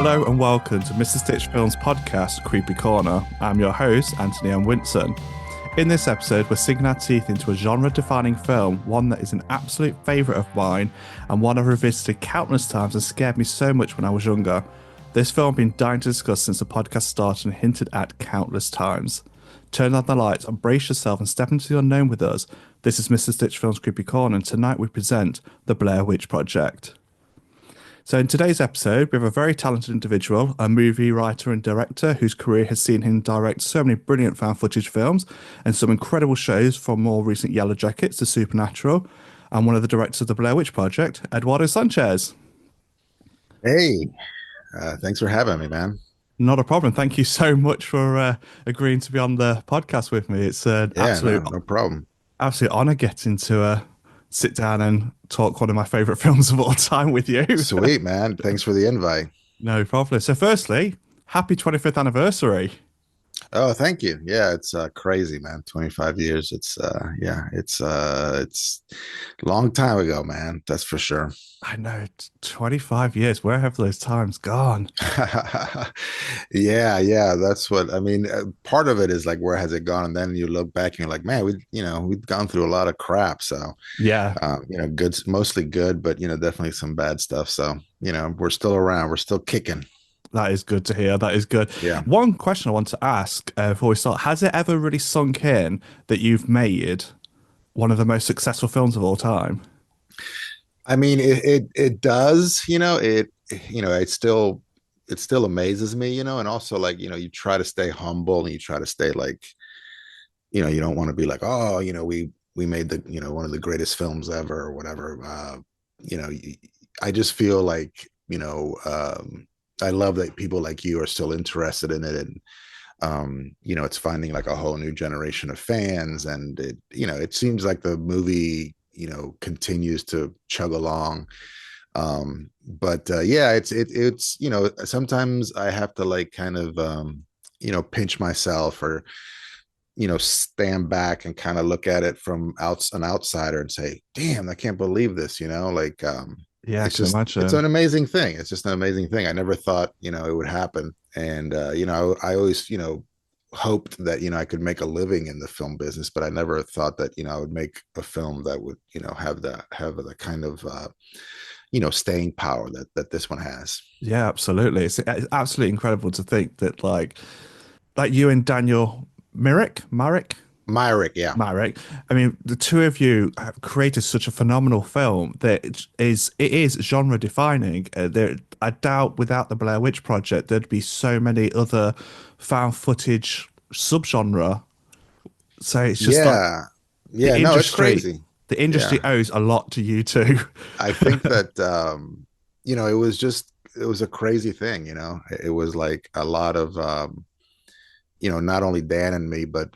Hello and welcome to Mr. Stitch Films podcast, Creepy Corner. I'm your host, Anthony M. Winson. In this episode, we're sinking our teeth into a genre-defining film, one that is an absolute favourite of mine and one I've revisited countless times and scared me so much when I was younger. This film I've been dying to discuss since the podcast started and hinted at countless times. Turn on the lights, embrace yourself and step into the unknown with us. This is Mr. Stitch Films Creepy Corner and tonight we present The Blair Witch Project. So in today's episode, we have a very talented individual, a movie writer and director whose career has seen him direct so many brilliant found footage films and some incredible shows from more recent Yellow Jackets to Supernatural, and one of the directors of the Blair Witch Project, Eduardo Sanchez. Hey, thanks for having me, man. Not a problem. Thank you so much for agreeing to be on the podcast with me. It's an No problem. absolute honor getting to sit down and talk one of my favorite films of all time with you. Sweet, man. Thanks for the invite. No problem. So firstly, happy 25th anniversary. Oh, thank you. Yeah, it's crazy, man. 25 years. It's it's a long time ago, man. That's for sure. I know, 25 years. Where have those times gone? Yeah, that's what I mean. Part of it is like, where has it gone? And then you look back and you're like, man, we've gone through a lot of crap. So Yeah, good, mostly good, but definitely some bad stuff. So we're still around. We're still kicking. that is good to hear. That is good. Yeah. One question I want to ask before we start, has it ever really sunk in that you've made one of the most successful films of all time? I mean, it does, it still amazes me, and also like, you try to stay humble and you try to stay like, you don't want to be like, oh, we made one of the greatest films ever or whatever. You know, I just feel like, I love that people like you are still interested in it, and it's finding like a whole new generation of fans, and it seems like the movie continues to chug along. But yeah, it's sometimes I have to like kind of pinch myself, or stand back and kind of look at it from an outsider and say, damn, I can't believe this, Yeah, I it's can just it's imagine. an amazing thing. It's just an amazing thing. I never thought it would happen. And I always hoped that I could make a living in the film business, but I never thought that I would make a film that would have the kind of staying power that this one has. Yeah, absolutely. It's absolutely incredible to think that like you and Daniel Myrick. Myrick, yeah. Marek. I mean, the two of you have created such a phenomenal film that it is genre defining. I doubt without the Blair Witch Project, there'd be so many other found footage subgenre. So it's just like Yeah, the yeah, no, it's industry, crazy. the industry Yeah, owes a lot to you two. I think that it was a crazy thing. It was like a lot of not only Dan and me, but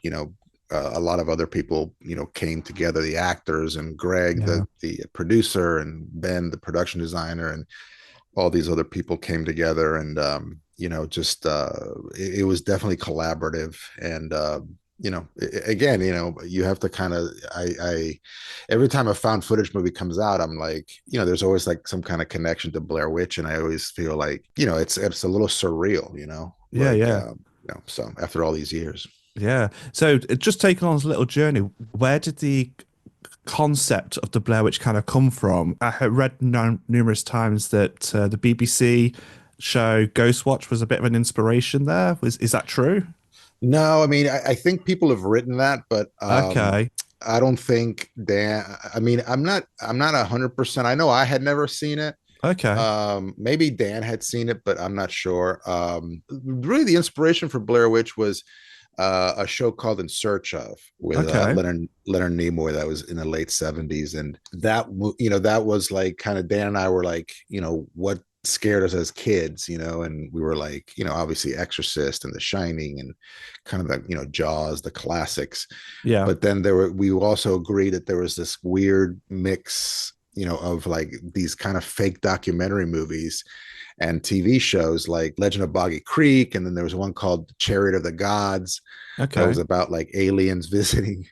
a lot of other people came together, the actors and Greg, Yeah. the producer, and Ben, the production designer, and all these other people came together, and just it was definitely collaborative. And again, you have to kind of, I every time a found footage movie comes out, I'm like, there's always like some kind of connection to Blair Witch, and I always feel like it's a little surreal, Yeah, like yeah. so after all these years. Yeah. So just taking on a little journey, where did the concept of the Blair Witch kind of come from? I had read numerous times that the BBC show Ghostwatch was a bit of an inspiration there. Is that true? No, I mean, I think people have written that, but Okay. I don't think Dan. I mean, I'm not 100%. I know I had never seen it. Okay. Maybe Dan had seen it, but I'm not sure. Really, the inspiration for Blair Witch was a show called In Search Of, with Okay. Leonard Nimoy, that was in the late '70s, and that was like kind of, Dan and I were like, what scared us as kids, and we were like, obviously Exorcist and The Shining and kind of the Jaws, the classics. Yeah. But then we also agreed that there was this weird mix, of like these kind of fake documentary movies and TV shows like Legend of Boggy Creek, and then there was one called Chariot of the Gods that Okay. was about like aliens visiting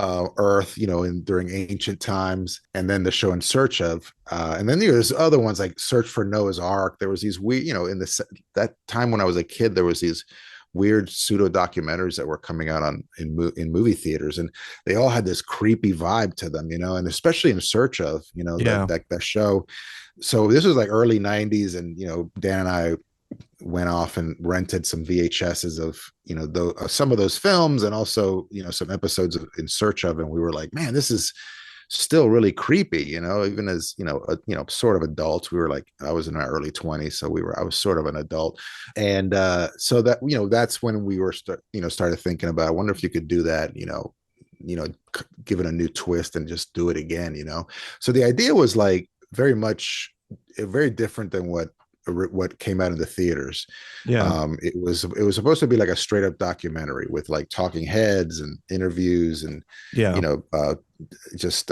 Earth, during ancient times, and then the show In Search of, and then there's other ones like Search for Noah's Ark. There was these weird, in that time when I was a kid, there was these weird pseudo documentaries that were coming out in movie theaters, and they all had this creepy vibe to them, and especially In Search of, Yeah. that show. So this was like early 90s, and Dan and I went off and rented some VHSs of some of those films, and also some episodes of In Search of, and we were like, man, this is still really creepy, even as sort of adults. We were like, I was in my early 20s, so I was sort of an adult, and so that that's when we were started thinking about, I wonder if you could do that, give it a new twist and just do it again. So the idea was like very different than what came out of the theaters. Yeah. It was supposed to be like a straight up documentary with like talking heads and interviews, and Yeah. you know just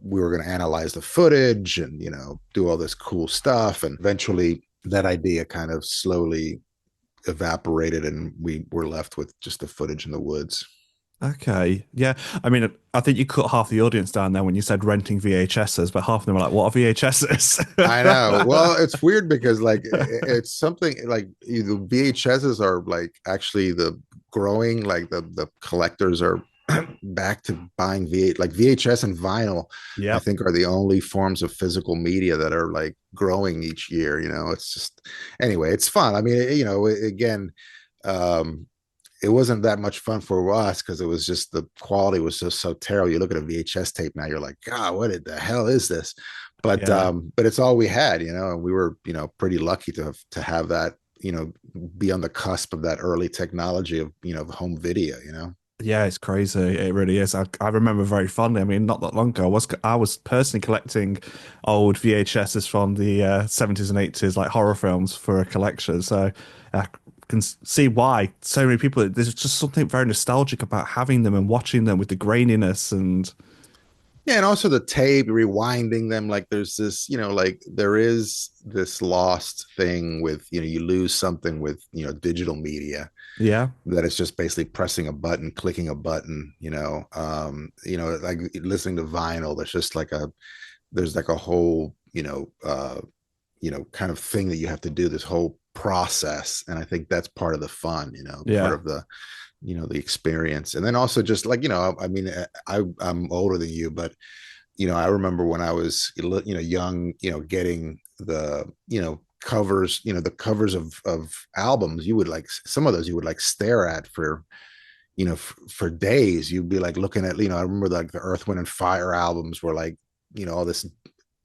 we were going to analyze the footage and do all this cool stuff, and eventually that idea kind of slowly evaporated, and we were left with just the footage in the woods. Okay. Yeah. I mean, I think you cut half the audience down there when you said renting VHSs, but half of them were like, what are VHSs? I know. Well, it's weird because like it's something like the VHSs are like actually the growing, like the collectors are back to buying like VHS and vinyl. I Yep. think are the only forms of physical media that are like growing each year. It's just, anyway, it's fun. I mean, again, um, it wasn't that much fun for us because it was just the quality was just so terrible. You look at a VHS tape now, you're like, God, what the hell is this? Yeah. But it's all we had, and we were, pretty lucky to have that, be on the cusp of that early technology of, home video. Yeah, it's crazy. It really is. I remember very fondly. I mean, not that long ago, I was personally collecting old VHSs from the 70s and 80s, like horror films for a collection. So I can see why so many people. There's just something very nostalgic about having them and watching them with the graininess and Yeah, and also the tape, rewinding them, like there's this, like there is this lost thing with, you lose something with, digital media, yeah, that it's just basically pressing a button, clicking a button, like listening to vinyl. There's like a whole, kind of thing that you have to do, this whole process. And I think that's part of the fun, part yeah, of the experience. And then also just like, I mean, I'm older than you, but I remember when I was young, getting the covers, the covers of albums. You would like some of those you would like stare at for for days. You'd be like looking at, I remember like the Earth, Wind and Fire albums were like, all this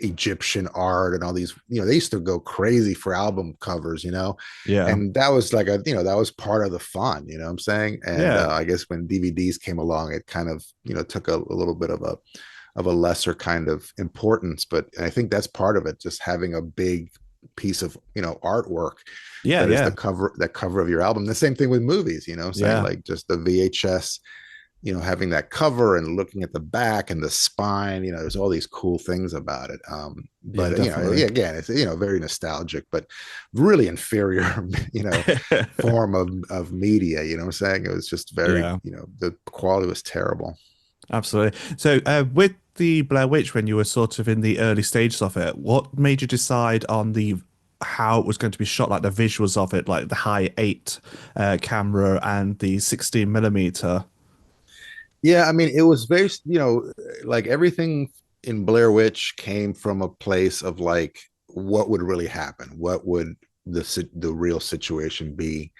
Egyptian art and all these, they used to go crazy for album covers, yeah, and that was like that was part of the fun, what I'm saying. And yeah. I guess when DVDs came along, it kind of, took a little bit of a lesser kind of importance, but I think that's part of it, just having a big piece of, artwork Yeah, that is yeah, that cover of your album. The same thing with movies, what I'm saying, yeah, like just the VHS, having that cover and looking at the back and the spine, there's all these cool things about it. yeah, But definitely. yeah, again, it's very nostalgic, but really inferior, form of media. What I'm saying, it was just very, Yeah, the quality was terrible. absolutely. So, with the Blair Witch, when you were sort of in the early stages of it, what made you decide on the how it was going to be shot, like the visuals of it, like the high eight camera and the 16 millimeter? Yeah, I mean, it was very, like everything in Blair Witch came from a place of like, what would really happen? What would the real situation be?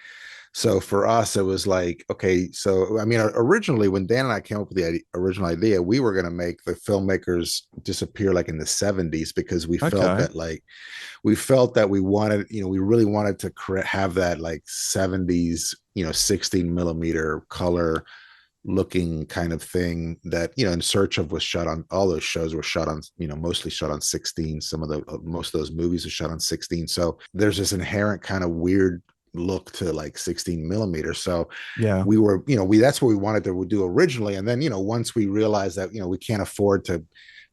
So for us, it was like, okay, so I mean, originally when Dan and I came up with the original idea, we were going to make the filmmakers disappear like in the 70s, because Okay. we felt that we wanted, we really wanted to have that like 70s, 16 millimeter color looking kind of thing that, In Search of was shot on, all those shows were shot on, mostly shot on 16. Some of the most of those movies are shot on 16. So there's this inherent kind of weird look to like 16 millimeters. So Yeah. we were, that's what we wanted to do originally. And then, once we realized that, we can't afford to,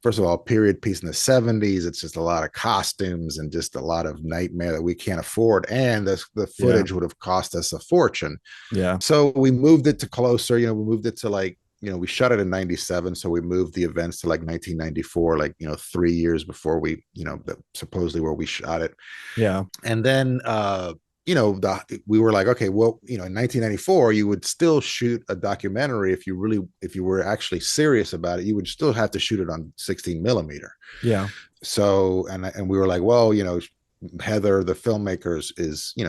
first of all, period piece in the 70s, it's just a lot of costumes and just a lot of nightmare that we can't afford. And the Yeah. footage would have cost us a fortune. Yeah. So we moved it to closer, we moved it to like we shot it in 97. So we moved the events to like 1994, like, 3 years before supposedly where we shot it. Yeah. And then, we were like, okay, well, in 1994, you would still shoot a documentary if you were actually serious about it, you would still have to shoot it on 16 millimeter. Yeah. So, and we were like, well, Heather, the filmmakers,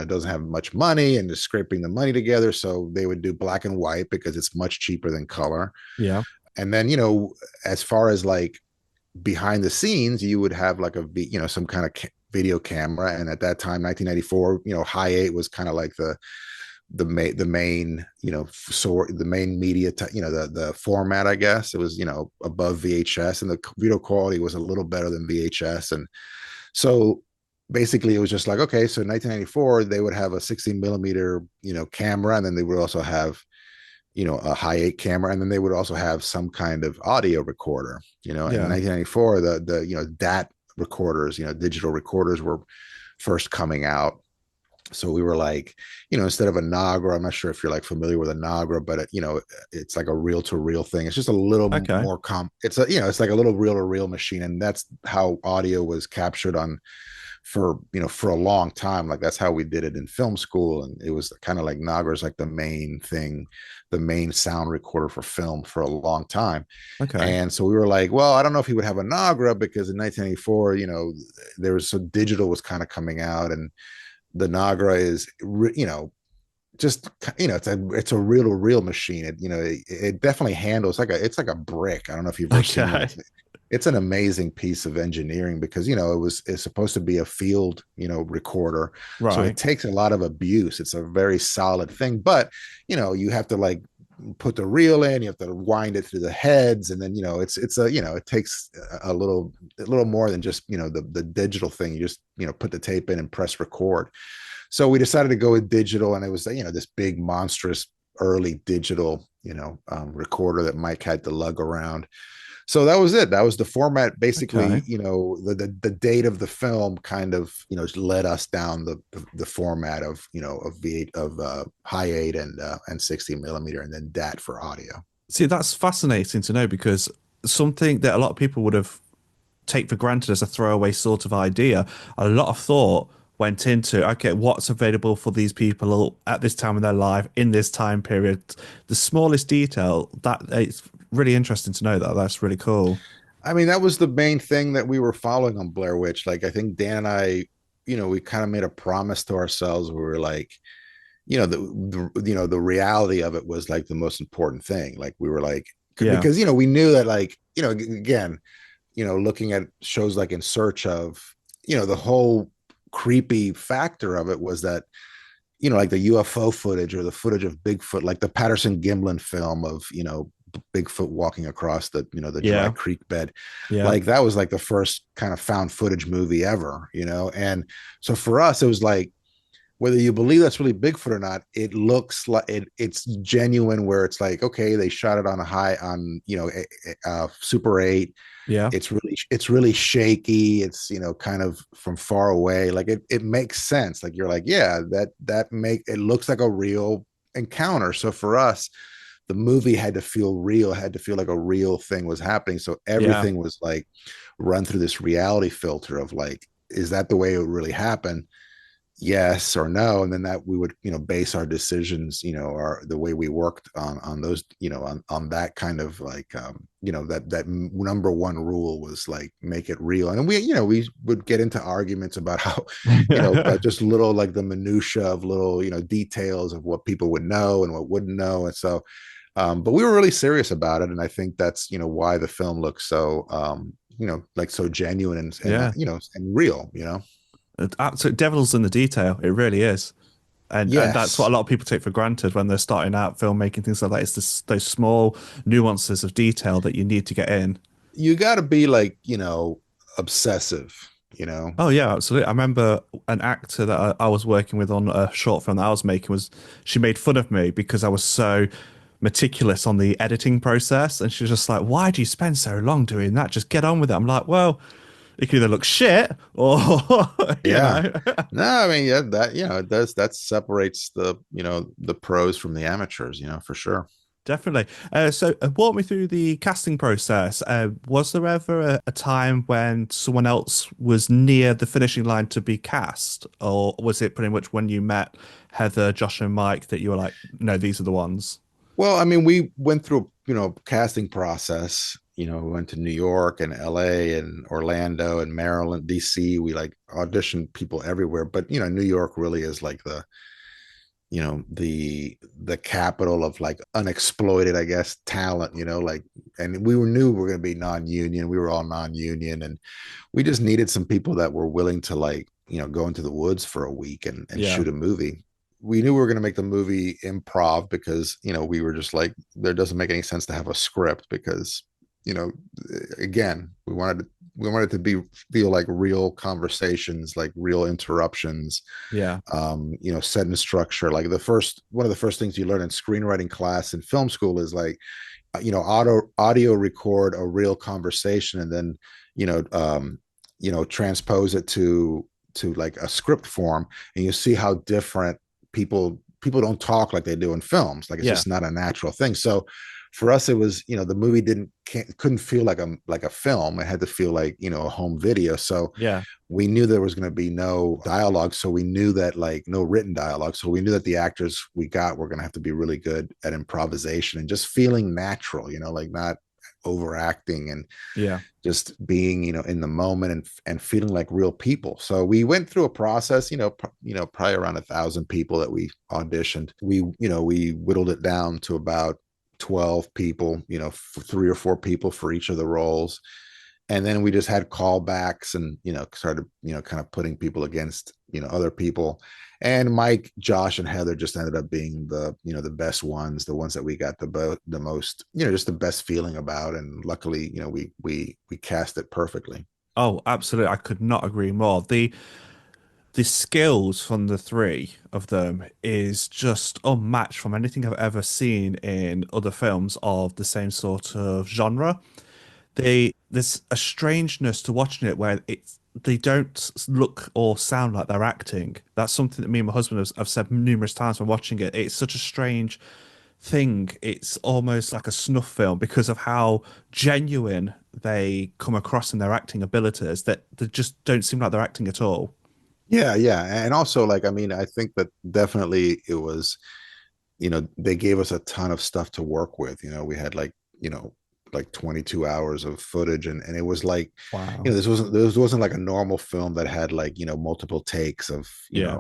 doesn't have much money and is scraping the money together. So they would do black and white because it's much cheaper than color. Yeah. And then, as far as like behind the scenes, you would have like some kind of video camera. And at that time, 1994, high eight was kind of like the main, the main media, the format, I guess. It was, above VHS, and the video quality was a little better than VHS. And so basically it was just like, okay, so in 1994, they would have a 16 millimeter, camera. And then they would also have, a high eight camera. And then they would also have some kind of audio recorder, in 1994, the DAT recorders, digital recorders were first coming out. So we were like, instead of a Nagra, I'm not sure if you're like familiar with a Nagra, but it's like a reel to reel thing. It's just a little more it's it's like a little reel to reel machine. And that's how audio was captured for a long time. Like that's how we did it in film school. And it was kind of like Nagra's like the main thing, the main sound recorder for film for a long time. Okay. And so we were like, well, I don't know if he would have a Nagra, because in 1984, there was digital was kind of coming out, and the Nagra is, just, it's a reel to reel machine. It definitely handles it's like a brick. I don't know if you've ever seen it. It's an amazing piece of engineering, because it's supposed to be a field recorder, Right. so it takes a lot of abuse. It's a very solid thing, but you have to like put the reel in, you have to wind it through the heads, and then it takes a little more than just the digital thing. You just put the tape in and press record. So we decided to go with digital, and it was this big monstrous early digital recorder that Mike had to lug around. So that was it. That was the format. Basically, Okay. the date of the film kind of, led us down the format of, of V8, of high 8 and 60 millimeter, and then DAT for audio. See, that's fascinating to know, because something that a lot of people would have take for granted as a throwaway sort of idea, a lot of thought went into, okay, what's available for these people at this time in their life, in this time period. The smallest detail, that it's really interesting to know that. That's really cool. I mean, that was the main thing that we were following on Blair Witch. Like, I think Dan and I, we kind of made a promise to ourselves. We were like, the reality of it was like the most important thing. Like, we were like, because, we knew that, like, again, looking at shows like In Search Of, the whole creepy factor of it was that, like the UFO footage or the footage of Bigfoot, like the Patterson Gimlin film of, Bigfoot walking across the dry creek bed. Like that was like the first kind of found footage movie ever, and so for us it was like, whether you believe that's really Bigfoot or not, it looks like it's genuine, where it's like, okay, they shot it on Super 8. Yeah. It's really shaky. It's, kind of from far away. Like it makes sense. Like you're like, yeah, it looks like a real encounter. So for us, the movie had to feel real, had to feel like a real thing was happening. So everything was like run through this reality filter of like, is that the way it really happened? Yes or no. And then that we would, base our decisions, or the way we worked on those, on that kind of like, that number one rule was like, make it real. And we would get into arguments about how, just little, like the minutia of little, details of what people would know and what wouldn't know. And so, but we were really serious about it. And I think that's, why the film looks so, like so genuine and and real, Absolute devil's in the detail. It really is. And that's what a lot of people take for granted when they're starting out filmmaking, things like that. It's those small nuances of detail that you need to get in. You got to be like, obsessive, Oh yeah, absolutely. I remember an actor that I was working with on a short film that I was making, she made fun of me because I was so meticulous on the editing process, and she was just like, "Why do you spend so long doing that? Just get on with it." I'm like, "Well, it can either look shit or you know." No, I mean, that it does, that separates the pros from the amateurs, for sure. Definitely. So, walk me through the casting process. Was there ever a time when someone else was near the finishing line to be cast, or was it pretty much when you met Heather, Josh, and Mike that you were like, no, these are the ones? Well, I mean, we went through, casting process. We went to New York and LA and Orlando and Maryland, DC. We like auditioned people everywhere, but New York really is like the capital of like unexploited, I guess, talent, like, and knew we were going to be non-union. We were all non-union, and we just needed some people that were willing to like, go into the woods for a week and Yeah, shoot a movie. We knew we were going to make the movie improv because we were just like, there doesn't make any sense to have a script because you know again, we wanted to be feel like real conversations, like real interruptions, yeah, set in structure. Like one of the first things you learn in screenwriting class in film school is like, audio record a real conversation and then, transpose it to like a script form, and you see how different people don't talk like they do in films. Like it's yeah, just not a natural thing. So for us, it was, the movie couldn't feel like a film. It had to feel like, a home video. So yeah, we knew there was going to be no dialogue. So we knew that, like, no written dialogue. So we knew that the actors we got were going to have to be really good at improvisation and just feeling natural, like not overacting and yeah. just being, in the moment and feeling like real people. So we went through a process, probably around 1,000 people that we auditioned. We whittled it down to about 12 people, three or four people for each of the roles. And then we just had callbacks and, started, kind of putting people against, other people. And Mike, Josh, and Heather just ended up being the best ones, the ones that we got the most, just the best feeling about. And luckily, we cast it perfectly. Oh, absolutely. I could not agree more. The skills from the three of them is just unmatched from anything I've ever seen in other films of the same sort of genre. There's a strangeness to watching it where they don't look or sound like they're acting. That's something that me and my husband have said numerous times when watching it. It's such a strange thing. It's almost like a snuff film because of how genuine they come across in their acting abilities that they just don't seem like they're acting at all. Yeah, yeah. And also, like, I mean, I think that definitely it was, they gave us a ton of stuff to work with. We had like 22 hours of footage, and it was like, Wow. this wasn't like a normal film that had like, multiple takes of, Yeah.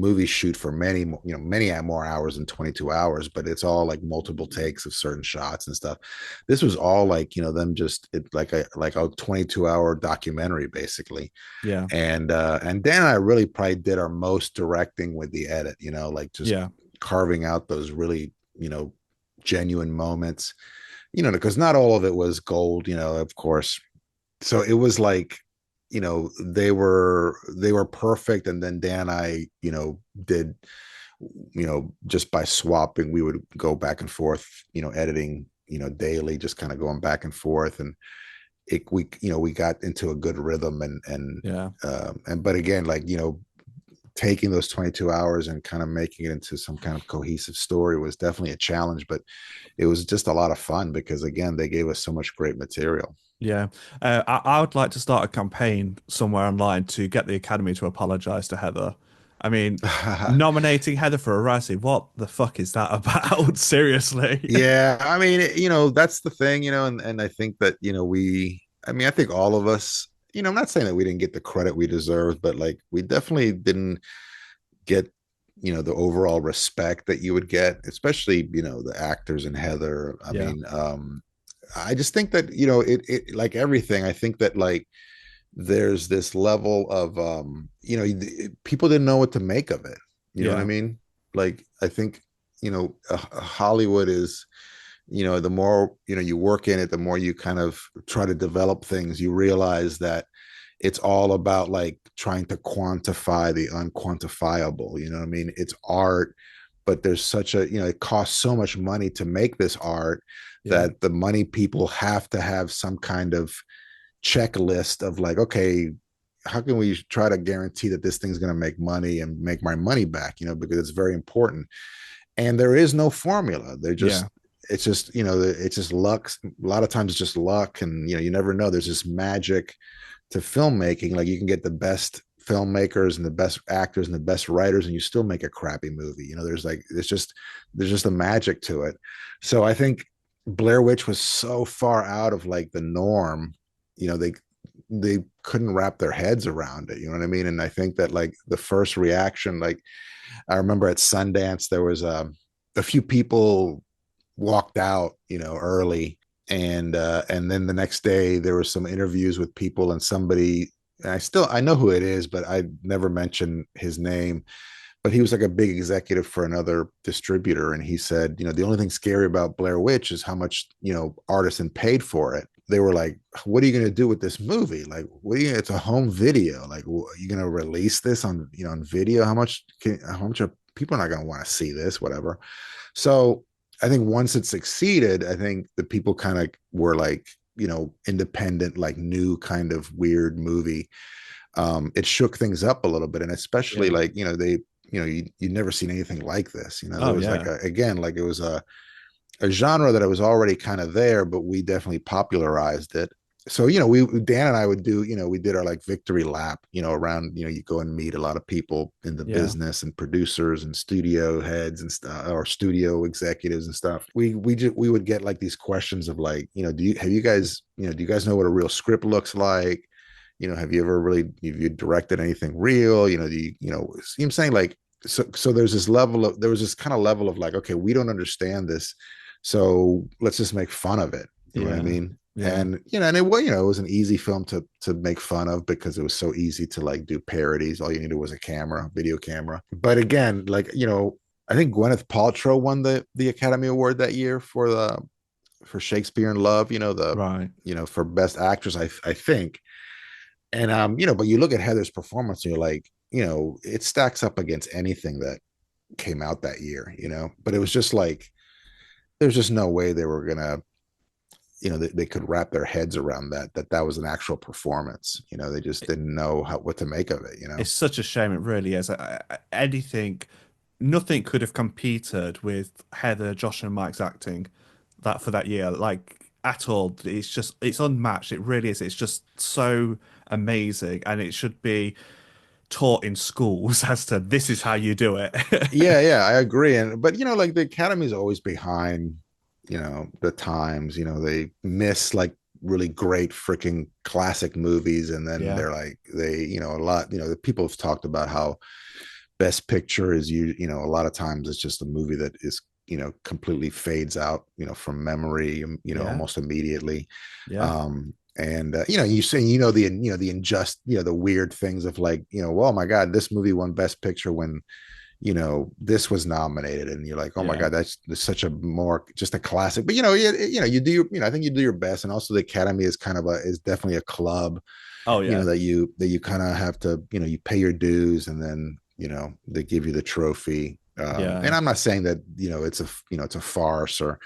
movie shoot for many more hours than 22 hours, but it's all like multiple takes of certain shots and stuff. This was all like, them just like a 22-hour documentary basically. Yeah. And Dan and I really probably did our most directing with the edit, like just Yeah. carving out those really, genuine moments, because not all of it was gold, of course. So it was like, they were perfect. And then Dan and I, did, just by swapping, we would go back and forth, editing, daily, just kind of going back and forth. And we got into a good rhythm Yeah. and but again, like, taking those 22 hours and kind of making it into some kind of cohesive story was definitely a challenge, but it was just a lot of fun because again, they gave us so much great material. Yeah. I would like to start a campaign somewhere online to get the Academy to apologize to Heather. I mean, nominating Heather for a Razzie, what the fuck is that about? Seriously. Yeah, I mean, that's the thing, and I think that, I mean, I think all of us, I'm not saying that we didn't get the credit we deserved, but like we definitely didn't get, the overall respect that you would get, especially, the actors and Heather. I Yeah. mean, I just think that, it like everything, I think that like there's this level of, people didn't know what to make of it. You know what I Yeah. mean? Like, I think, Hollywood is, the more, you work in it, the more you kind of try to develop things, you realize that it's all about like trying to quantify the unquantifiable. You know what I mean? It's art, but there's such a, it costs so much money to make this art Yeah. that the money people have to have some kind of checklist of like, okay, how can we try to guarantee that this thing's going to make money and make my money back, because it's very important. and there is no formula. They're just, Yeah. it's just, it's just luck. A lot of times it's just luck, and you never know. There's this magic to filmmaking. Like, you can get the best filmmakers and the best actors and the best writers, and you still make a crappy movie. There's like, there's just a magic to it. So I think Blair Witch was so far out of like the norm. They couldn't wrap their heads around it. You know what I mean? And I think that like the first reaction, like I remember at Sundance, there was a few people walked out, early, and then the next day there was some interviews with people, and somebody, and I know who it is, but I never mentioned his name, but he was like a big executive for another distributor, and he said, the only thing scary about Blair Witch is how much Artisan paid for it. They were like, what are you going to do with this movie? Like, it's a home video. Like, are you going to release this on on video? How much are people not going to want to see this, whatever. So I think once it succeeded, I think the people kind of were like, independent, like new kind of weird movie. It shook things up a little bit, and especially Yeah. like, you'd nenever seen anything like this. There Oh was like yeah. again, like it was a genre that I was already kind of there, but we definitely popularized it. So, we Dan and I would do, we did our like victory lap, around, you go and meet a lot of people in the Yeah. business and producers and studio heads and stuff, or studio executives and stuff. We would get like these questions of like, do you guys know what a real script looks like? Have you ever really, have you directed anything real? I'm saying, like, so there was this kind of level of like, okay, we don't understand this, so let's just make fun of it. You know what I Yeah. mean? Yeah. And and it was an easy film to make fun of, because it was so easy to like do parodies. All you needed was a camera, video camera. But again, like, I think Gwyneth Paltrow won the Academy Award that year for Shakespeare in Love. Right. For Best Actress, I think. And but you look at Heather's performance, and you're like, it stacks up against anything that came out that year. But it was just like, there's just no way they were gonna, they could wrap their heads around that was an actual performance. They just didn't know what to make of it. It's such a shame. It really is. Anything, nothing could have competed with Heather, Josh, and Mike's acting that for that year, like at all. It's unmatched. It really is. It's just so amazing, and it should be taught in schools as to this is how you do it. Yeah, I agree. And but like the Academy's always behind, the times. They miss like really great freaking classic movies, and then Yeah, they're like, a lot, the people have talked about how Best Picture is, a lot of times it's just a movie that is, completely fades out, from memory, yeah, almost immediately. yeah, And you say, the unjust, the weird things of like, well, oh my God, this movie won Best Picture when this was nominated, and you're like, oh my yeah. God, that's such a more just a classic. But you do I think you do your best. And also the Academy is kind of is definitely a club, Oh yeah, that you kind of have to, you pay your dues, and then they give you the trophy. And yeah, I'm not saying that it's a farce, or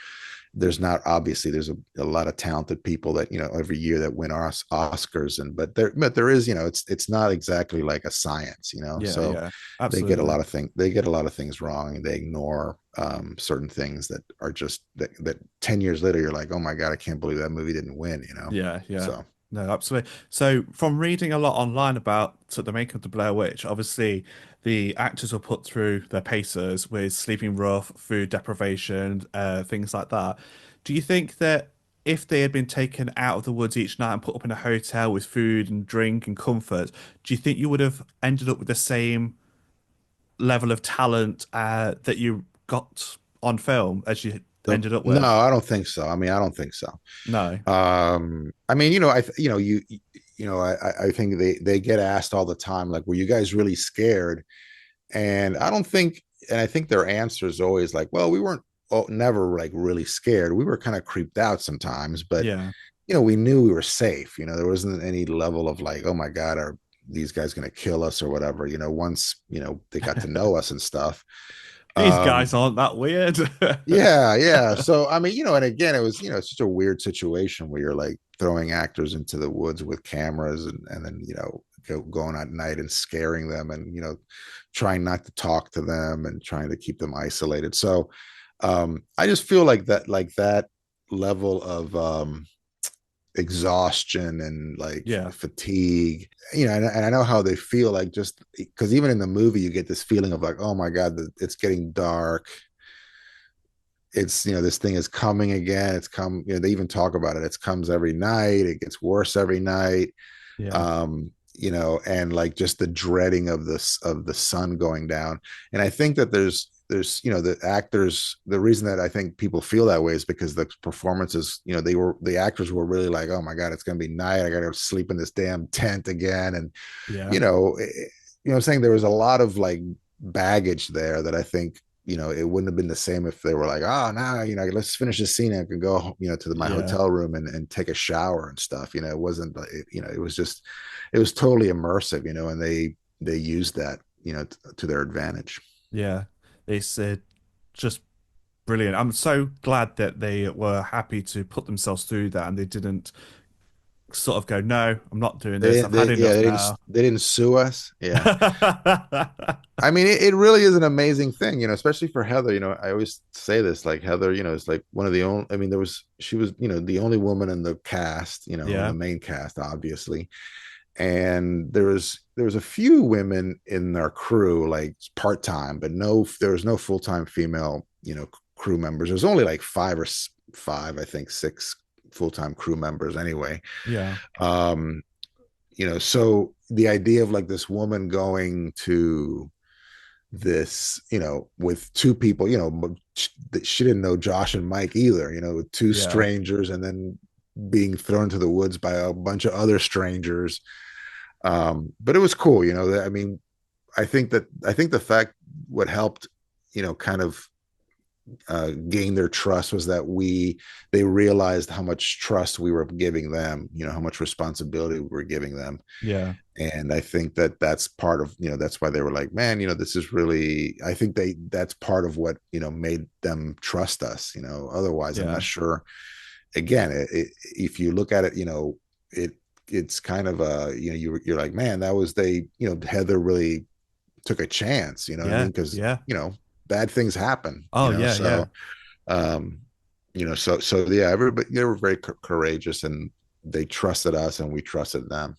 there's a lot of talented people that every year that win Oscars, and but there is, it's not exactly like a science. yeah, So yeah. Absolutely. they get a lot of things wrong, and they ignore certain things that are just that 10 years later you're like, oh my God, I can't believe that movie didn't win. Yeah, yeah. So No, absolutely. So, from reading a lot online about the making of the Blair Witch, obviously the actors were put through their paces with sleeping rough, food deprivation, things like that. Do you think that if they had been taken out of the woods each night and put up in a hotel with food and drink and comfort, do you think you would have ended up with the same level of talent that you got on film as you ended up no, with? I don't think so. I mean, I don't think so. No. I mean, I think they get asked all the time, like, were you guys really scared? And I think their answer is always like, well, we weren't, never like really scared. We were kind of creeped out sometimes, but Yeah. we knew we were safe. There wasn't any level of like, oh my God, are these guys going to kill us or whatever? Once they got to know us and stuff. These Um, guys aren't that weird. yeah, yeah. So I mean, and again, it was, it's such a weird situation where you're like throwing actors into the woods with cameras, and then going at night and scaring them, and trying not to talk to them and trying to keep them isolated. So I just feel like that level of exhaustion and like Yeah, fatigue, and I know how they feel, like, just because even in the movie you get this feeling of like, oh my god, it's getting dark, it's, this thing is coming again, it's come, they even talk about it, comes every night, it gets worse every night. yeah, And like just the dreading of the sun going down. And I think that there's the actors, the reason that I think people feel that way is because the performances, the actors were really like, oh my god, it's gonna be night, I gotta sleep in this damn tent again. And yeah, you know I'm saying there was a lot of like baggage there that I think, it wouldn't have been the same if they were like, oh, now, let's finish this scene and I can go, to my yeah. hotel room and take a shower and stuff. It wasn't like, it was just, it was totally immersive, and they used that, to their advantage. Yeah, it's just brilliant. I'm so glad that they were happy to put themselves through that and they didn't sort of go, no, I'm not doing They this. didn't, I've had enough now. they didn't sue us. Yeah. I mean, it really is an amazing thing, especially for Heather. I always say this, like Heather, is like one of the only, I mean, she was, the only woman in the cast, in the Yeah, main cast, obviously. And there was a few women in our crew, like part-time, but there was no full-time female, crew members. There's only like five, I think six full-time crew members anyway. yeah, Um, so the idea of like this woman going to this, with two people, she didn't know Josh and Mike either, with two yeah, strangers, and then being thrown to the woods by a bunch of other strangers. But it was cool, I mean, I think the fact what helped, kind of gain their trust was that they realized how much trust we were giving them, how much responsibility we were giving them. yeah, And I think that that's part of, that's why they were like, man, this is really, I think that's part of what, made them trust us. Otherwise I'm not yeah, sure. Again, if you look at it, it's kind of a, you're like, man, that was, Heather really took a chance, you know what I yeah, mean? Because yeah. bad things happen, Oh, yeah, yeah, so um so yeah, everybody, they were very courageous, and they trusted us and we trusted them.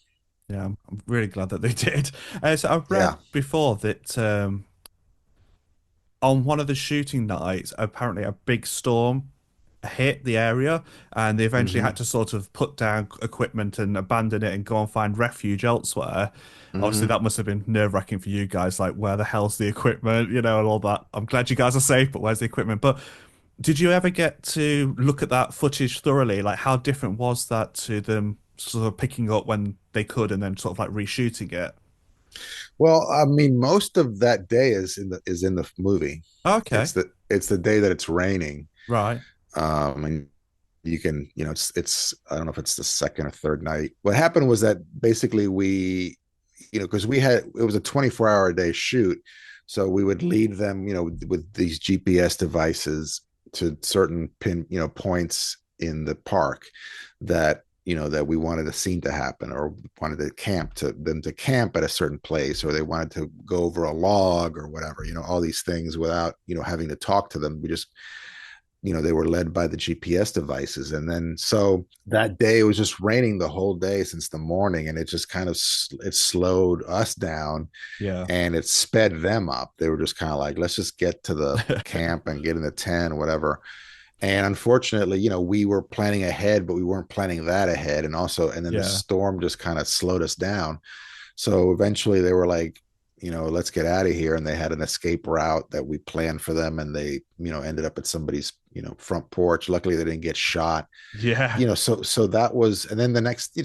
yeah. I'm really glad that they did. So I've read Yeah. before that on one of the shooting nights, apparently a big storm hit the area and they eventually Hmm. had to sort of put down equipment and abandon it and go and find refuge elsewhere. Obviously, Hmm. that must have been nerve-wracking for you guys. Like, where the hell's the equipment, and all that. I'm glad you guys are safe, but where's the equipment? But did you ever get to look at that footage thoroughly? Like, how different was that to them sort of picking up when they could and then sort of like reshooting it? Well, I mean, most of that day is in the movie. Okay, It's the day that it's raining. right. And you can, it's I don't know if it's the second or third night. What happened was that basically because it was a 24-hour a day shoot, so we would lead them, with these GPS devices to certain points in the park that we wanted a scene to happen, or wanted them to camp at a certain place, or they wanted to go over a log or whatever, all these things without, having to talk to them. We just, they were led by the GPS devices. And then so that day it was just raining the whole day since the morning, and it just kind of it slowed us down Yeah. and it sped them up. They were just kind of like, let's just get to the camp and get in the tent, whatever. And unfortunately, we were planning ahead, but we weren't planning that ahead. And then the Yeah. storm just kind of slowed us down. So eventually they were like, let's get out of here. And they had an escape route that we planned for them. And they, ended up at somebody's, front porch. Luckily they didn't get shot, Yeah. so that was, and then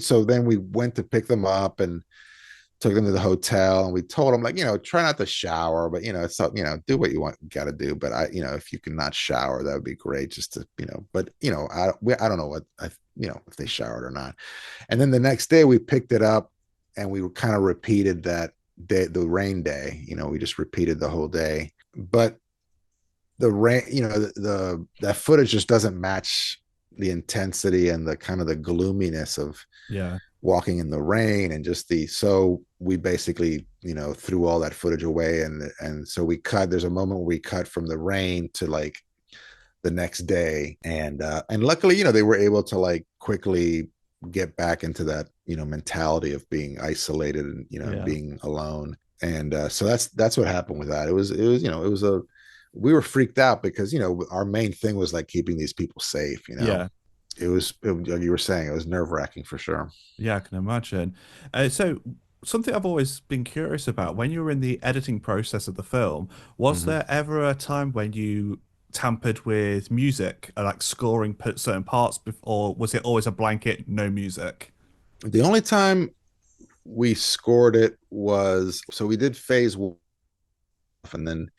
so then we went to pick them up and took them to the hotel, and we told them, like, try not to shower, but it's not, do what you got to do, but if you can not shower, that would be great, just to, but I don't know what if they showered or not. And then the next day we picked it up, and we kind of repeated that day, the rain day, we just repeated the whole day. But the rain, that footage just doesn't match the intensity and the kind of the gloominess of Yeah. walking in the rain, and just so we basically, threw all that footage away, and so there's a moment where we cut from the rain to like the next day, and luckily, they were able to like quickly get back into that, mentality of being isolated and, Yeah. being alone. And so that's what happened with that. It was we were freaked out because, our main thing was like keeping these people safe. Yeah. Like you were saying, it was nerve-wracking for sure. Yeah, I can imagine. So, something I've always been curious about when you were in the editing process of the film, was Mm-hmm. there ever a time when you tampered with music, like scoring certain parts, or was it always a blanket, no music? The only time we scored it was, so we did phase one, and then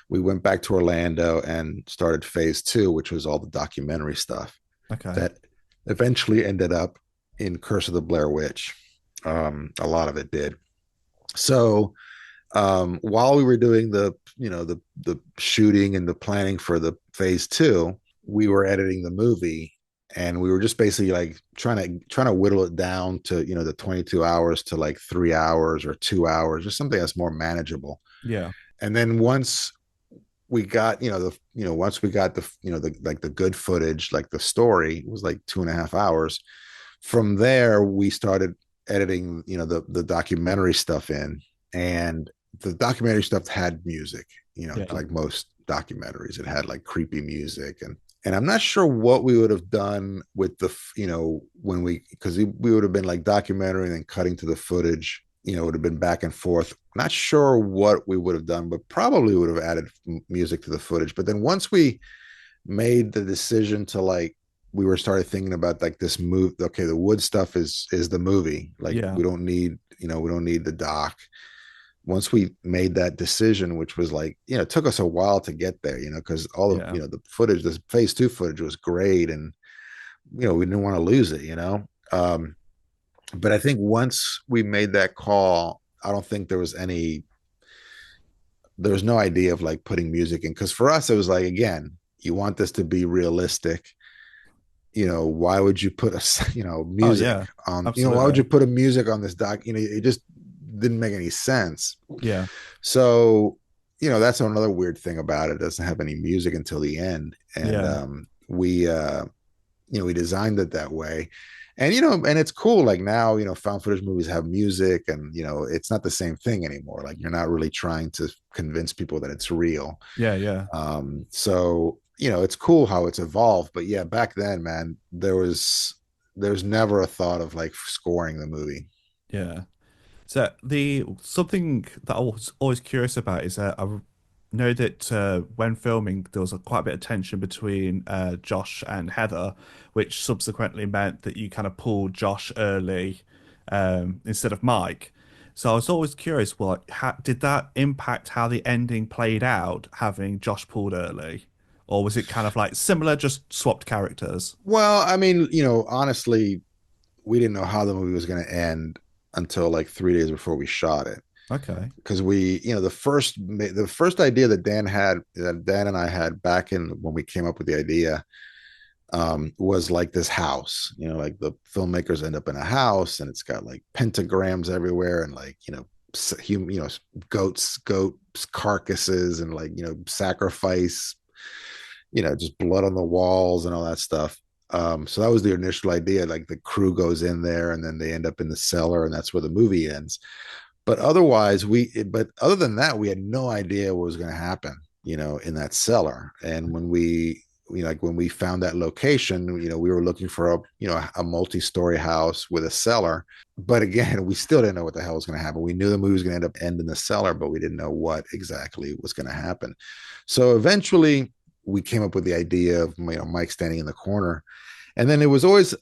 we went back to Orlando and started phase two, which was all the documentary stuff Okay. that eventually ended up in Curse of the Blair Witch. A lot of it did. So while we were doing the shooting and the planning for the phase two, we were editing the movie, and we were just basically like trying to whittle it down to, the 22 hours to like 3 hours or 2 hours, just something that's more manageable. Yeah. And then once we got, once we got the, the like the good footage, like the story, it was like 2.5 hours. From there we started editing, the documentary stuff in. And the documentary stuff had music, Yeah. like most documentaries. It had like creepy music. And I'm not sure what we would have done with the, when because we would have been like documentary and then cutting to the footage, it would have been back and forth. Not sure what we would have done, but probably would have added music to the footage. But then once we made the decision to like, we were started thinking about like this move. Okay, the wood stuff is the movie. Like Yeah. we don't need the doc. Once we made that decision, which was like, it took us a while to get there, because all of, Yeah. the footage, this phase two footage was great. And, we didn't want to lose it. But I think once we made that call, I don't think there was no idea of like putting music in. Cause for us, it was like, again, you want this to be realistic. Why would you put Oh, music yeah. on, why would Absolutely. you put a music on this doc? It just didn't make any sense. Yeah. So, that's another weird thing about it. It doesn't have any music until the end. And Yeah. we designed it that way. And, and it's cool. Like now, found footage movies have music, and, it's not the same thing anymore. Like you're not really trying to convince people that it's real. Yeah. Yeah. So, it's cool how it's evolved. But yeah, back then, man, there's never a thought of like scoring the movie. Yeah. So the something that I was always curious about is I know that when filming there was quite a bit of tension between Josh and Heather, which subsequently meant that you kind of pulled Josh early instead of Mike. So I was always curious, well, like, did that impact how the ending played out, having Josh pulled early, or was it kind of like similar, just swapped characters? Well, I mean, honestly, we didn't know how the movie was going to end until like 3 days before we shot it. Okay. Because the first idea that Dan and I had back in when we came up with the idea, was like this house. Like the filmmakers end up in a house, and it's got like pentagrams everywhere, and like, goat carcasses, and like, sacrifice, just blood on the walls and all that stuff. So that was the initial idea. Like the crew goes in there, and then they end up in the cellar, and that's where the movie ends. But other than that, we had no idea what was going to happen, in that cellar. And when we found that location, we were looking for a multi-story house with a cellar. But again, we still didn't know what the hell was going to happen. We knew the movie was going to end in the cellar, but we didn't know what exactly was going to happen. So eventually we came up with the idea of, Mike standing in the corner. And then it was always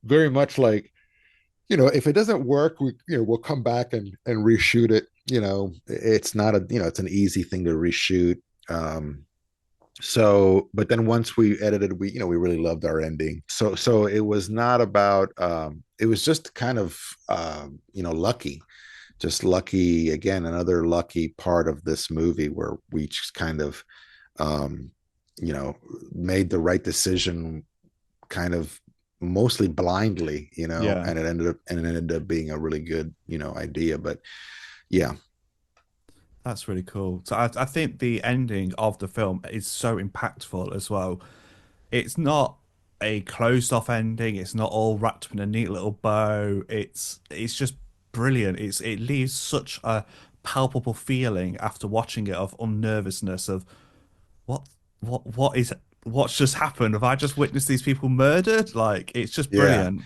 very much like, if it doesn't work, we'll come back and reshoot it. It's not it's an easy thing to reshoot. But then once we edited, we really loved our ending. So it was not about, it was just kind of, lucky, just lucky. Again, another lucky part of this movie where we just kind of, you know, made the right decision kind of mostly blindly, you know, Yeah. and it ended up being a really good, you know, idea. But yeah, That's really cool. So I think the ending of the film is so impactful as well. It's not a closed off ending. It's not all wrapped up in a neat little bow. It's just brilliant. It leaves such a palpable feeling after watching it of unnervousness of what what is what's just happened? Have I just witnessed these people murdered? Like it's just yeah. brilliant.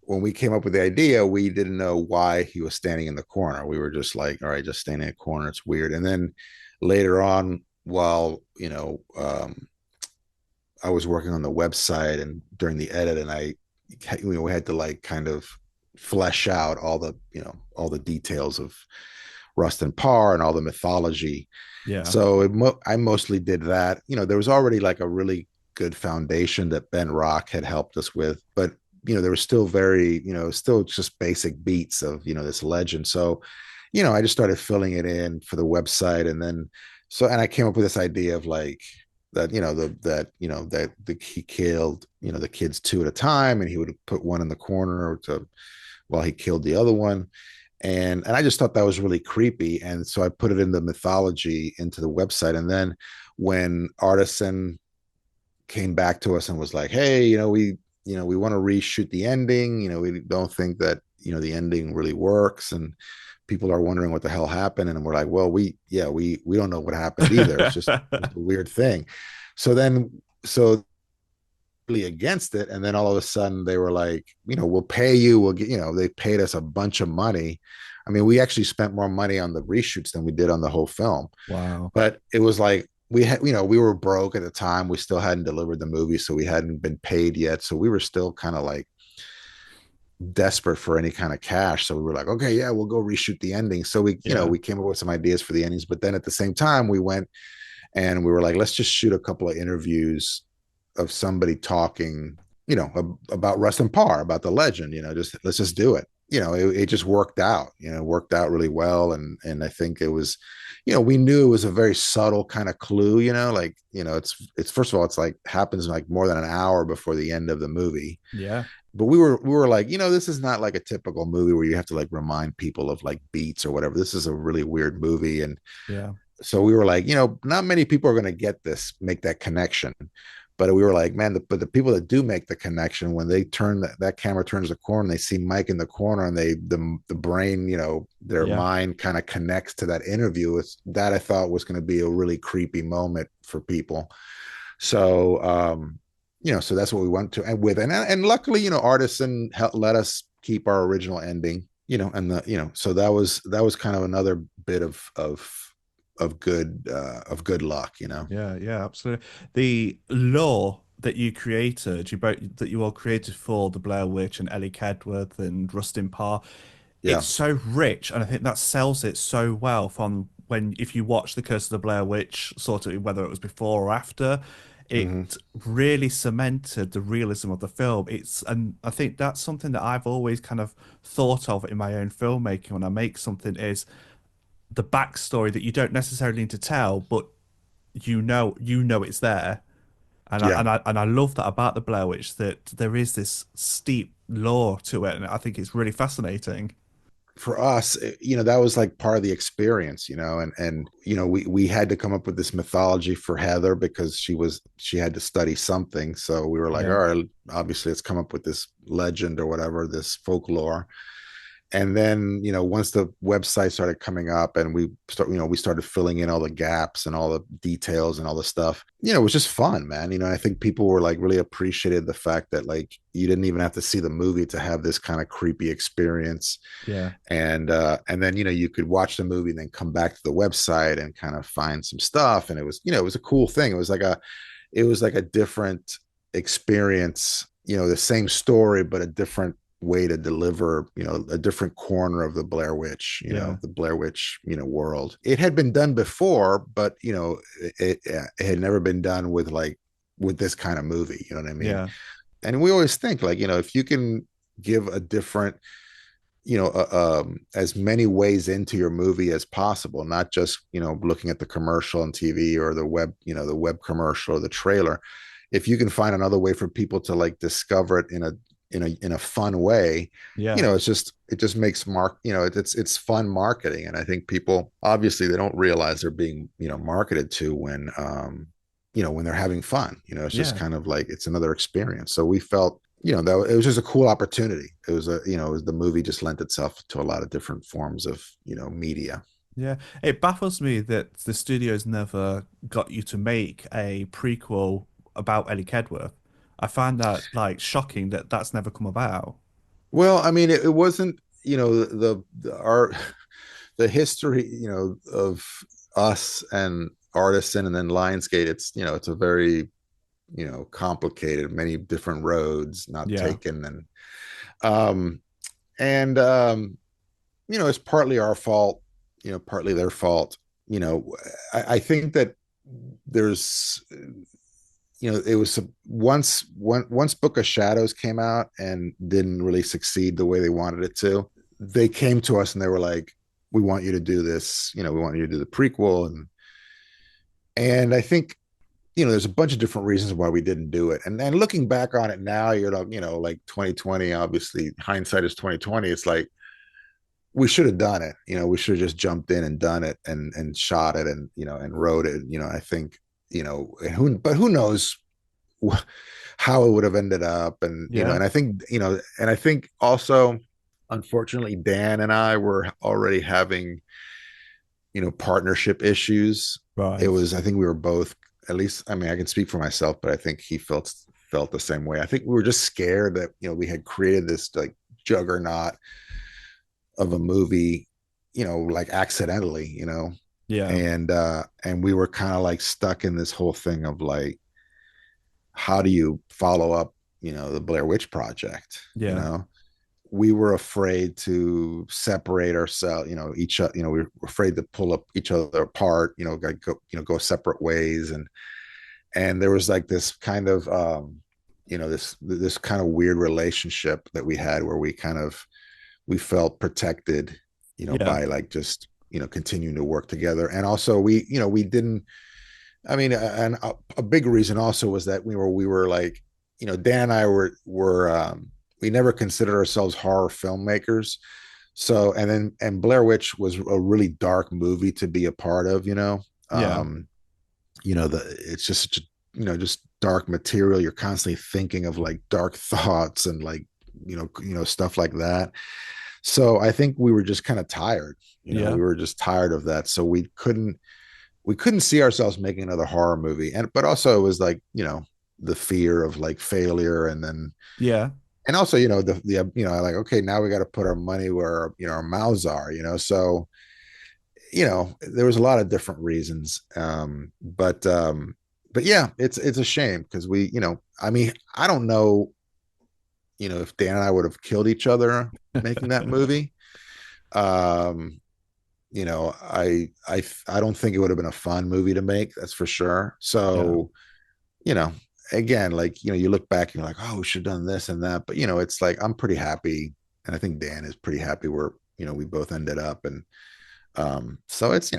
When we came up with the idea, we didn't know why he was standing in the corner. We were just like, all right, just standing in a corner. It's weird. And then later on, while, I was working on the website and during the edit, and we had to like kind of flesh out all the, all the details of Rust and Parr and all the mythology. Yeah. So I mostly did that. There was already like a really good foundation that Ben Rock had helped us with, but there was still still just basic beats of, this legend. So, I just started filling it in for the website. And then, and I came up with this idea of like, that he killed the kids two at a time, and he would put one in the corner while he killed the other one, and I just thought that was really creepy, and so I put it in the mythology into the website. And then when Artisan came back to us and was like, hey, we want to reshoot the ending, we don't think that the ending really works, and people are wondering what the hell happened. And we're like, well, we don't know what happened either. It's just a weird thing. So really against it, and then all of a sudden they were like, we'll pay you, we'll get, they paid us a bunch of money. I mean, we actually spent more money on the reshoots than we did on the whole film. Wow. But it was like we had, we were broke at the time, we still hadn't delivered the movie, so we hadn't been paid yet, so we were still kind of like desperate for any kind of cash. So we were like, okay, yeah, we'll go reshoot the ending. So Yeah. we came up with some ideas for the endings, but then at the same time we went and we were like, let's just shoot a couple of interviews of somebody talking, about Rust and Parr, about the legend, just let's just do it. It just worked out, worked out really well. And I think it was, we knew it was a very subtle kind of clue, like, it's first of all, it's like happens like more than an hour before the end of the movie. Yeah. But we were like, this is not like a typical movie where you have to like remind people of like beats or whatever. This is a really weird movie. And Yeah. so we were like, not many people are going to get this, make that connection. But we were like, man, but the people that do make the connection, when they turn that camera turns the corner and they see Mike in the corner, and the brain, their Yeah. mind kind of connects to that interview. It's that I thought was going to be a really creepy moment for people. So, so that's what we went to, and luckily, Artisan let us keep our original ending, and so that was kind of another bit of good luck, Yeah, yeah, absolutely. The lore that you created, that you all created for the Blair Witch and Ellie Kedworth and Rustin Parr, Yeah. it's so rich, and I think that sells it so well from when if you watch The Curse of the Blair Witch, sort of whether it was before or after, Mm-hmm. it really cemented the realism of the film. And I think that's something that I've always kind of thought of in my own filmmaking when I make something is the backstory that you don't necessarily need to tell, but you know it's there. And I, Yeah. and I and I love that about the Blair Witch that there is this steep lore to it, and I think it's really fascinating. For us, that was like part of the experience, and we had to come up with this mythology for Heather because she had to study something. So we were like, all Yeah, right, obviously let's come up with this legend or whatever, this folklore. And then once the website started coming up and we started filling in all the gaps and all the details and all the stuff, it was just fun, man. I think people were like really appreciated the fact that like you didn't even have to see the movie to have this kind of creepy experience. yeah, And then you could watch the movie and then come back to the website and kind of find some stuff. And it was it was a cool thing. It was like a different experience, the same story, but a different way to deliver, a different corner of the Blair Witch, yeah, the Blair Witch, world. It had been done before, but it had never been done with this kind of movie. You know what I mean? yeah, And we always think like, if you can give a different as many ways into your movie as possible, not just, looking at the commercial on TV or the web, the web commercial or the trailer. If you can find another way for people to like discover it in a fun way, Yeah. it just makes it's fun marketing. And I think people, obviously, they don't realize they're being, marketed to when they're having fun. It's just Yeah. kind of like it's another experience. So we felt, that it was just a cool opportunity. The movie just lent itself to a lot of different forms of, media. Yeah. It baffles me that the studios never got you to make a prequel about Ellie Kedworth. I find that like shocking that that's never come about. Well, I mean, it wasn't, our the history, of us and Artisan and then Lionsgate. It's a very, complicated, many different roads not Yeah. taken. Um and it's partly our fault, partly their fault. I think that there's, it was once Book of Shadows came out and didn't really succeed the way they wanted it to. They came to us and they were like, "We want you to do this. We want you to do the prequel." And I think, there's a bunch of different reasons why we didn't do it. And then looking back on it now, you're like, like 2020. Obviously, hindsight is 2020. It's like we should have done it. We should have just jumped in and done it and shot it and and wrote it. I think, but who knows how it would have ended up. And Yeah. and I think, and I think also, unfortunately, Dan and I were already having, partnership issues. Right. I think we were both, at least, I mean, I can speak for myself, but I think he felt the same way. I think we were just scared that, we had created this like juggernaut of a movie, like accidentally, Yeah. and we were kind of like stuck in this whole thing of like, how do you follow up, the Blair Witch Project? Yeah. We were afraid to separate ourselves, we were afraid to pull up each other apart, go separate ways. And there was like this kind of, this kind of weird relationship that we had where we felt protected, Yeah. by like just, continuing to work together. And also we didn't, I mean, and a big reason also was that we were like, Dan and I we never considered ourselves horror filmmakers. So, and Blair Witch was a really dark movie to be a part of, Yeah. um, it's just, just dark material. You're constantly thinking of like dark thoughts and like, stuff like that. So I think we were just kind of tired, Yeah. we were just tired of that. So we couldn't see ourselves making another horror movie. But also it was like, the fear of like failure. Yeah. And also, the like, okay, now we got to put our money where, our mouths are, so, there was a lot of different reasons. But yeah, it's a shame because I mean, I don't know, if Dan and I would have killed each other making that movie. Um, I don't think it would have been a fun movie to make, that's for sure. Yeah. So, you know, again, like, you look back and you're like, oh, we should have done this and that. But, it's like, I'm pretty happy. And I think Dan is pretty happy where, we both ended up. And so it's,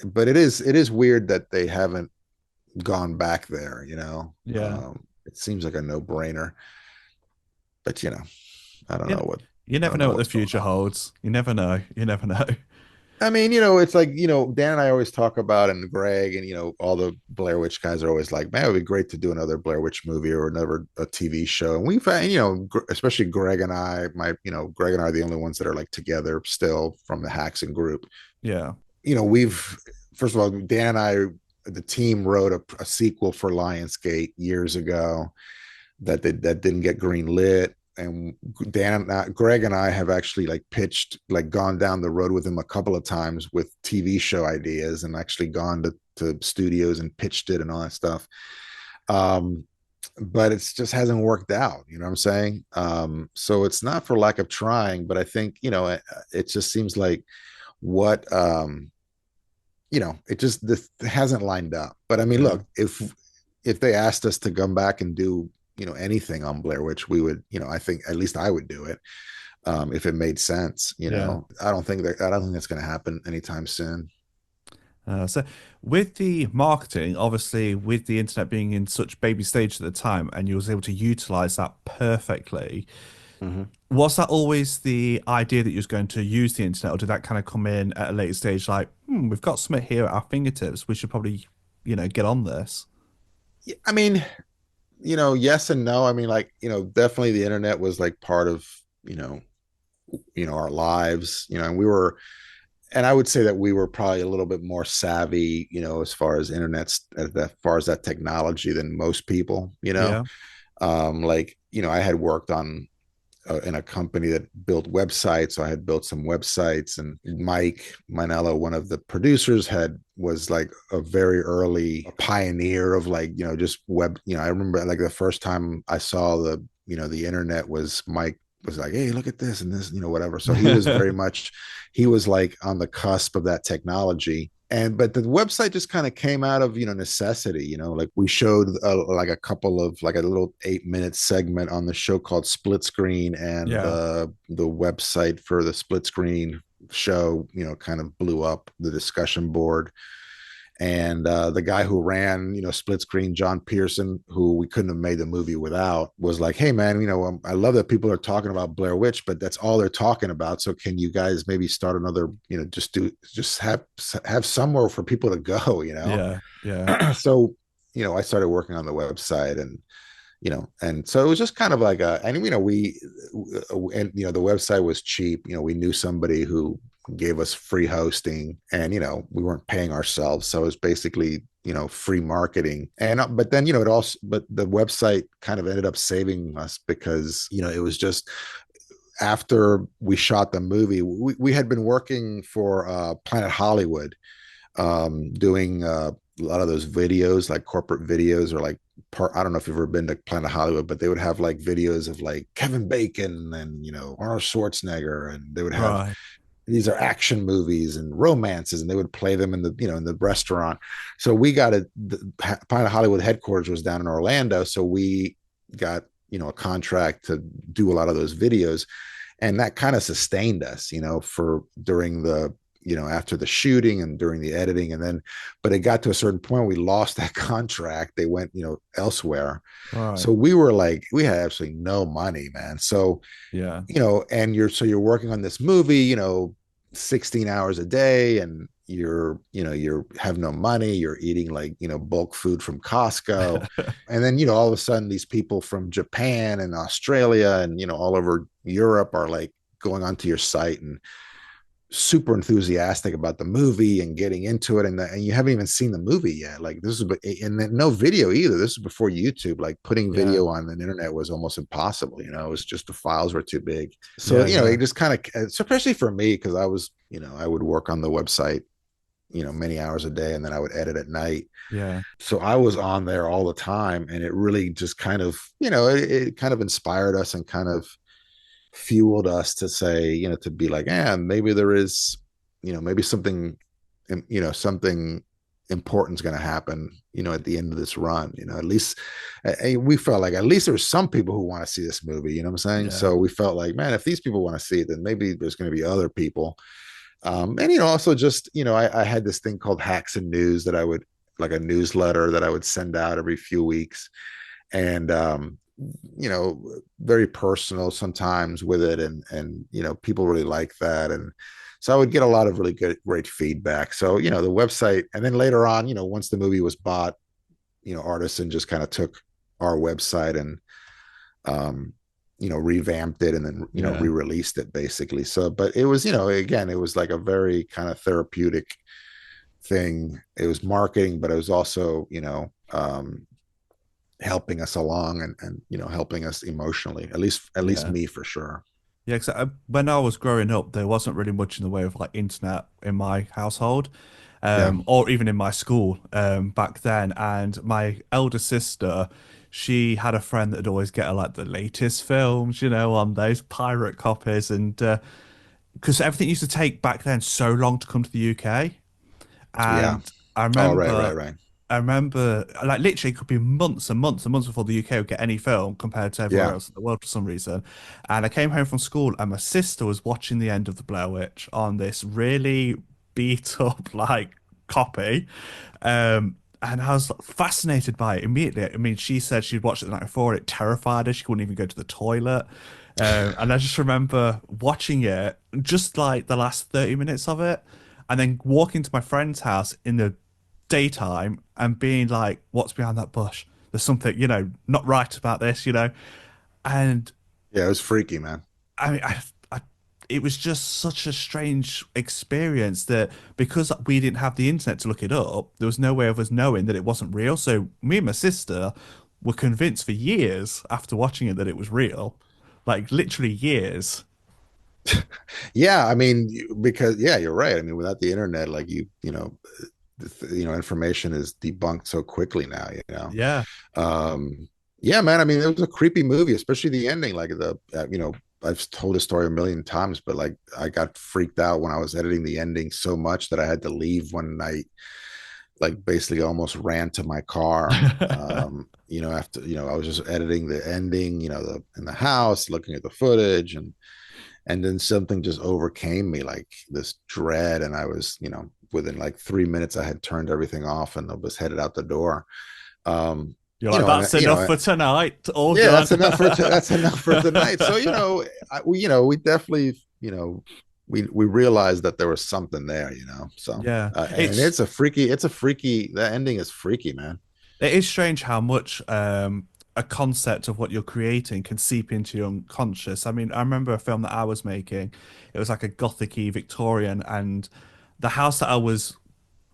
but it is weird that they haven't gone back there, Yeah. it seems like a no brainer, but, I don't You, know what, you I never don't know know what the what's going future on. holds. You never know. You never know. I mean, it's like, Dan and I always talk about, and Greg and, all the Blair Witch guys are always like, man, it would be great to do another Blair Witch movie or another a TV show. And we've had, especially Greg and I, Greg and I are the only ones that are like together still from the Haxon group. Yeah. We've, first of all, Dan and I, the team wrote a sequel for Lionsgate years ago that didn't get green lit. And Greg and I have actually like pitched, like gone down the road with him a couple of times with TV show ideas and actually gone to studios and pitched it and all that stuff. Um, but it's just hasn't worked out. You know what I'm saying? So it's not for lack of trying, but I think, it just seems like what, it just this hasn't lined up. But I mean, Yeah. look, if they asked us to come back and do, anything on Blair Witch, we would, I think at least I would do it. if it made sense. Yeah. I don't think that's going to happen anytime soon. So with the marketing, obviously with the internet being in such baby stage at the time, and you was able to utilize that perfectly, Mhm. was that always the idea that you was going to use the internet, or did that kind of come in at a later stage, like, we've got something here at our fingertips, we should probably, get on this? Yeah, I mean, yes and no. I mean, like, definitely the internet was like part of, you know, our lives, and and I would say that we were probably a little bit more savvy, as far as as far as that technology than most people, Yeah. like, I had worked on in a company that built websites. So I had built some websites, and Mike Manello, one of the producers, was like a very early pioneer of, like, just web. I remember, like, the first time I saw the internet was Mike was like, hey, look at this and this, whatever. So he was very much, he was like on the cusp of that technology. But the website just kind of came out of, necessity. Like, we showed like a couple of, like, a little 8-minute segment on the show called Split Screen, and Yeah. the website for the Split Screen show, kind of blew up the discussion board. And the guy who ran, Split Screen, John Pearson, who we couldn't have made the movie without, was like, hey man, I love that people are talking about Blair Witch, but that's all they're talking about. So can you guys maybe start another, just have somewhere for people to go, Yeah. Yeah. so, I started working on the website, and so it was just kind of like and the website was cheap. We knew somebody who gave us free hosting, and we weren't paying ourselves, so it was basically, free marketing. And but then, but the website kind of ended up saving us, because it was just after we shot the movie, we had been working for Planet Hollywood, doing a lot of those videos, like corporate videos, or like I don't know if you've ever been to Planet Hollywood, but they would have like videos of like Kevin Bacon and, Arnold Schwarzenegger, and they would have, Right. these are action movies and romances, and they would play them in the, in the restaurant. So we got the Planet Hollywood headquarters was down in Orlando, so we got, a contract to do a lot of those videos, and that kind of sustained us, for during the, after the shooting and during the editing. And then, but it got to a certain point, we lost that contract. They went, elsewhere. Right. So we were like, we had absolutely no money, man. So, Yeah. and you're working on this movie, 16 hours a day, and you have no money. You're eating, like, bulk food from Costco. And then, all of a sudden, these people from Japan and Australia and, all over Europe are like going onto your site and super enthusiastic about the movie and getting into it, and you haven't even seen the movie yet. Like, this is, and then no video either. This is before YouTube. Like, putting Yeah. video on the internet was almost impossible. It was just, the files were too big. So, Yeah. Yeah. it just kind of, especially for me, because I was, I would work on the website, many hours a day, and then I would edit at night. Yeah. So I was on there all the time, and it really just kind of, it kind of inspired us and kind of fueled us to say, to be like, maybe there is, maybe something, something important is going to happen, at the end of this run. At least we felt like at least there's some people who want to see this movie. You know what I'm saying? Yeah. So we felt like, man, if these people want to see it, then maybe there's going to be other people. And also just, I had this thing called Hacks and News that I would, like, a newsletter that I would send out every few weeks, and very personal sometimes with it, and people really like that. And so I would get a lot of really great feedback. So, the website, and then later on, once the movie was bought, Artisan just kind of took our website and revamped it, and then, Yeah. re-released it basically. So, but it was, again, it was like a very kind of therapeutic thing. It was marketing, but it was also, helping us along, and helping us emotionally, at least Yeah. me, for sure. Yeah, because when I was growing up, there wasn't really much in the way of like internet in my household, Yeah. or even in my school back then. And my elder sister, she had a friend that'd always get her like the latest films, on those pirate copies, and because everything used to take back then so long to come to the UK, Yeah. and I Oh, right, right, remember right. I remember, like, literally, it could be months and months and months before the UK would get any film compared to everywhere Yeah. else in the world for some reason. And I came home from school, and my sister was watching the end of the Blair Witch on this really beat up, like, copy. And I was fascinated by it immediately. I mean, she said she'd watched it the night before. It terrified her. She couldn't even go to the toilet. And I just remember watching it, just like the last 30 minutes of it, and then walking to my friend's house in the daytime and being like, what's behind that bush? There's something, not right about this, And Yeah, it was freaky, man. I mean, it was just such a strange experience that because we didn't have the internet to look it up, there was no way of us knowing that it wasn't real. So me and my sister were convinced for years after watching it that it was real, like literally years. Yeah, I mean, because yeah, you're right. I mean, without the internet, like information is debunked so quickly now, Yeah. yeah, man, I mean, it was a creepy movie, especially the ending. Like I've told the story a million times, but like I got freaked out when I was editing the ending so much that I had to leave one night, like basically almost ran to my car. After I was just editing the ending, in the house, looking at the footage, and then something just overcame me, like this dread, and I was, within like 3 minutes I had turned everything off and I was headed out the door. um You're like, that's enough for tonight. All yeah, done. that's enough for tonight. So we definitely, we realized that there was something there, so Yeah. and it's a freaky, that ending is freaky, man. It is strange how much a concept of what you're creating can seep into your unconscious. I mean, I remember a film that I was making. It was like a gothic-y Victorian, and the house that I was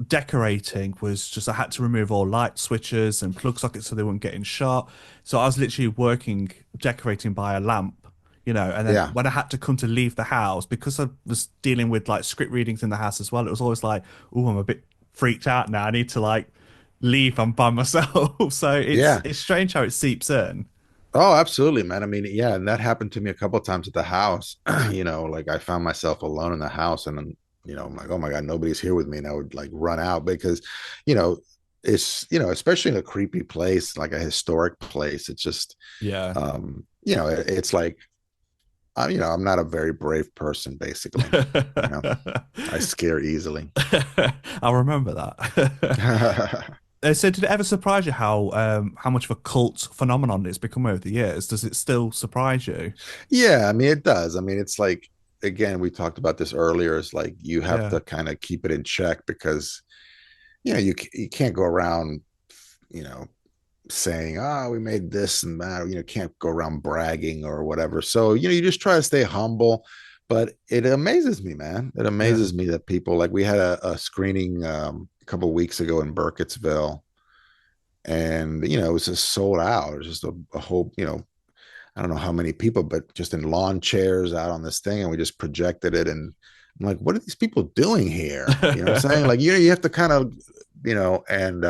decorating was just I had to remove all light switches and plug sockets so they weren't getting shot. So I was literally working decorating by a lamp, and then Yeah. when I had to come to leave the house, because I was dealing with like script readings in the house as well, it was always like, oh, I'm a bit freaked out now. I need to like leave. I'm by myself. So it's Yeah. it's strange how it seeps in. Oh, absolutely, man. I mean, yeah, and that happened to me a couple of times at the house. Like I found myself alone in the house, and then, I'm like, oh my God, nobody's here with me. And I would like run out because, you know, it's, especially in a creepy place, like a historic place, it's just, Yeah. it's like, I'm not a very brave person, basically. You know, I scare easily. I'll remember that. So did it ever surprise you how much of a cult phenomenon it's become over the years? Does it still surprise you? Yeah, I mean, it does. I mean, it's like, again, we talked about this earlier. It's like you have Yeah. to kind of keep it in check because, you can't go around, you know, saying, oh, we made this and that, can't go around bragging or whatever. So, you just try to stay humble. But it amazes me, man. It Yeah. amazes me that people, like, we had a screening a couple of weeks ago in Burkittsville, and, it was just sold out. It was just a whole, I don't know how many people, but just in lawn chairs out on this thing, and we just projected it. And I'm like, what are these people doing here? You know what I'm saying? Like, you have to kind of, and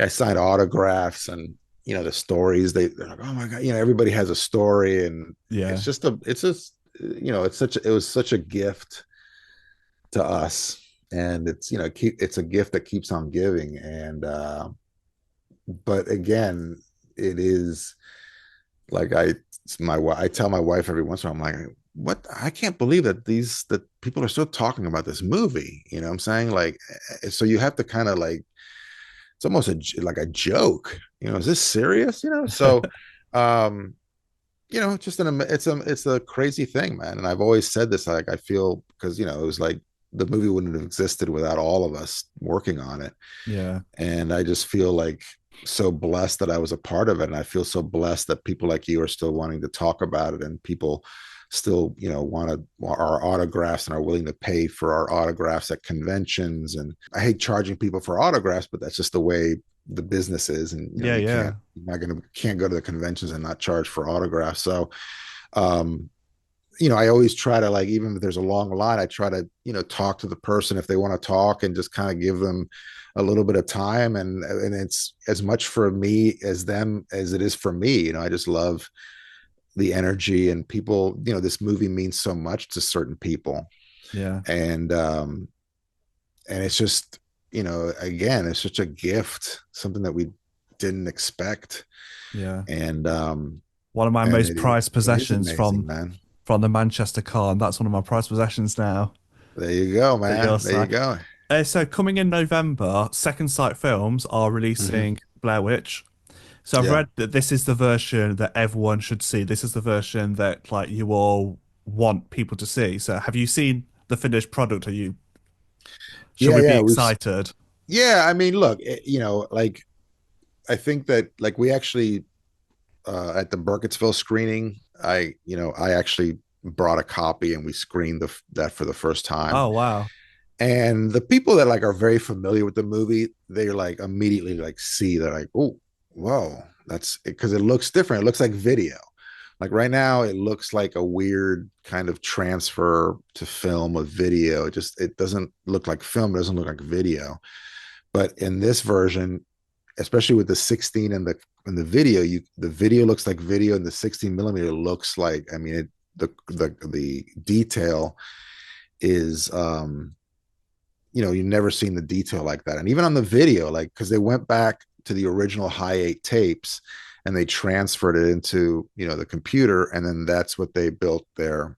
I signed autographs, and, the stories, they're like, oh my God, everybody has a story. And Yeah. it's just, it was such a gift to us. And it's, it's a gift that keeps on giving. And, but again, it is, like, I tell my wife every once in a while, I'm like, what? I can't believe that people are still talking about this movie. You know what I'm saying? Like, so you have to kind of like, it's almost like a joke. Is this serious? So, um, just it's a crazy thing, man. And I've always said this, like, I feel, because, it was like the movie wouldn't have existed without all of us working on it. Yeah. And I just feel like so blessed that I was a part of it. And I feel so blessed that people like you are still wanting to talk about it, and people still, want our autographs and are willing to pay for our autographs at conventions. And I hate charging people for autographs, but that's just the way the business is. And, Yeah. Yeah. can't go to the conventions and not charge for autographs. So, um, I always try to, like, even if there's a long line, I try to, talk to the person if they want to talk, and just kind of give them a little bit of time. And it's as much for me as them as it is for me. I just love the energy, and people, this movie means so much to certain people. Yeah. And it's just, again, it's such a gift, something that we didn't expect. Yeah. And One of my and most prized it is possessions amazing, man. from the Manchester car, and that's one of my prized possessions now. There you go, At your man. There you side. go. So coming in November, Second Sight Films are Hmm. releasing Blair Witch. So I've Yeah. read that this is the version that everyone should see. This is the version that like you all want people to see. So have you seen the finished product? Are you should Yeah, we be yeah. excited? Yeah, I mean, look, like I think that like we actually at the Burkittsville screening, I actually brought a copy and we screened that for the first time. Oh wow. And the people that like are very familiar with the movie, they're like immediately like see they're like, oh, whoa, that's because it looks different. It looks like video. Like right now, it looks like a weird kind of transfer to film of video. It doesn't look like film, it doesn't look like video. But in this version, especially with the 16 and the video, the video looks like video, and the 16 millimeter looks like, I mean, the detail is you've never seen the detail like that. And even on the video, like because they went back to the original high 8 tapes and they transferred it into the computer, and then that's what they built the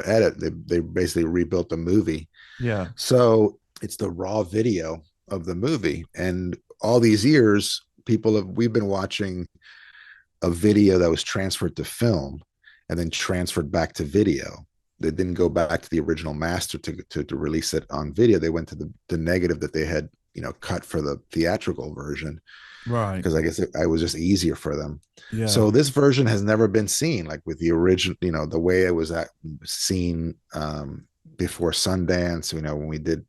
edit. They basically rebuilt the movie. Yeah. So it's the raw video of the movie. And all these years, we've been watching a video that was transferred to film and then transferred back to video. They didn't go back to the original master to release it on video. They went to the negative that they had cut for the theatrical version, Right. because I guess it was just easier for them. Yeah. So this version has never been seen like with the original, the way it was seen before Sundance. When we did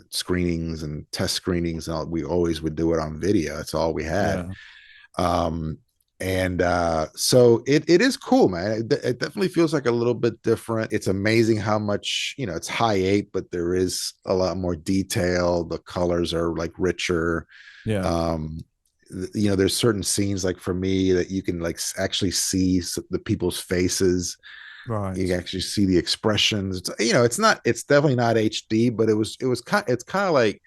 screenings and test screenings, and all, we always would do it on video. That's all we had. Yeah. Um, and so it is cool, man. It definitely feels like a little bit different. It's amazing how much it's high 8, but there is a lot more detail. The colors are like richer. Yeah. um there's certain scenes, like for me, that you can like actually see the people's faces. You Right. can actually see the expressions. It's definitely not HD, but it's kind of like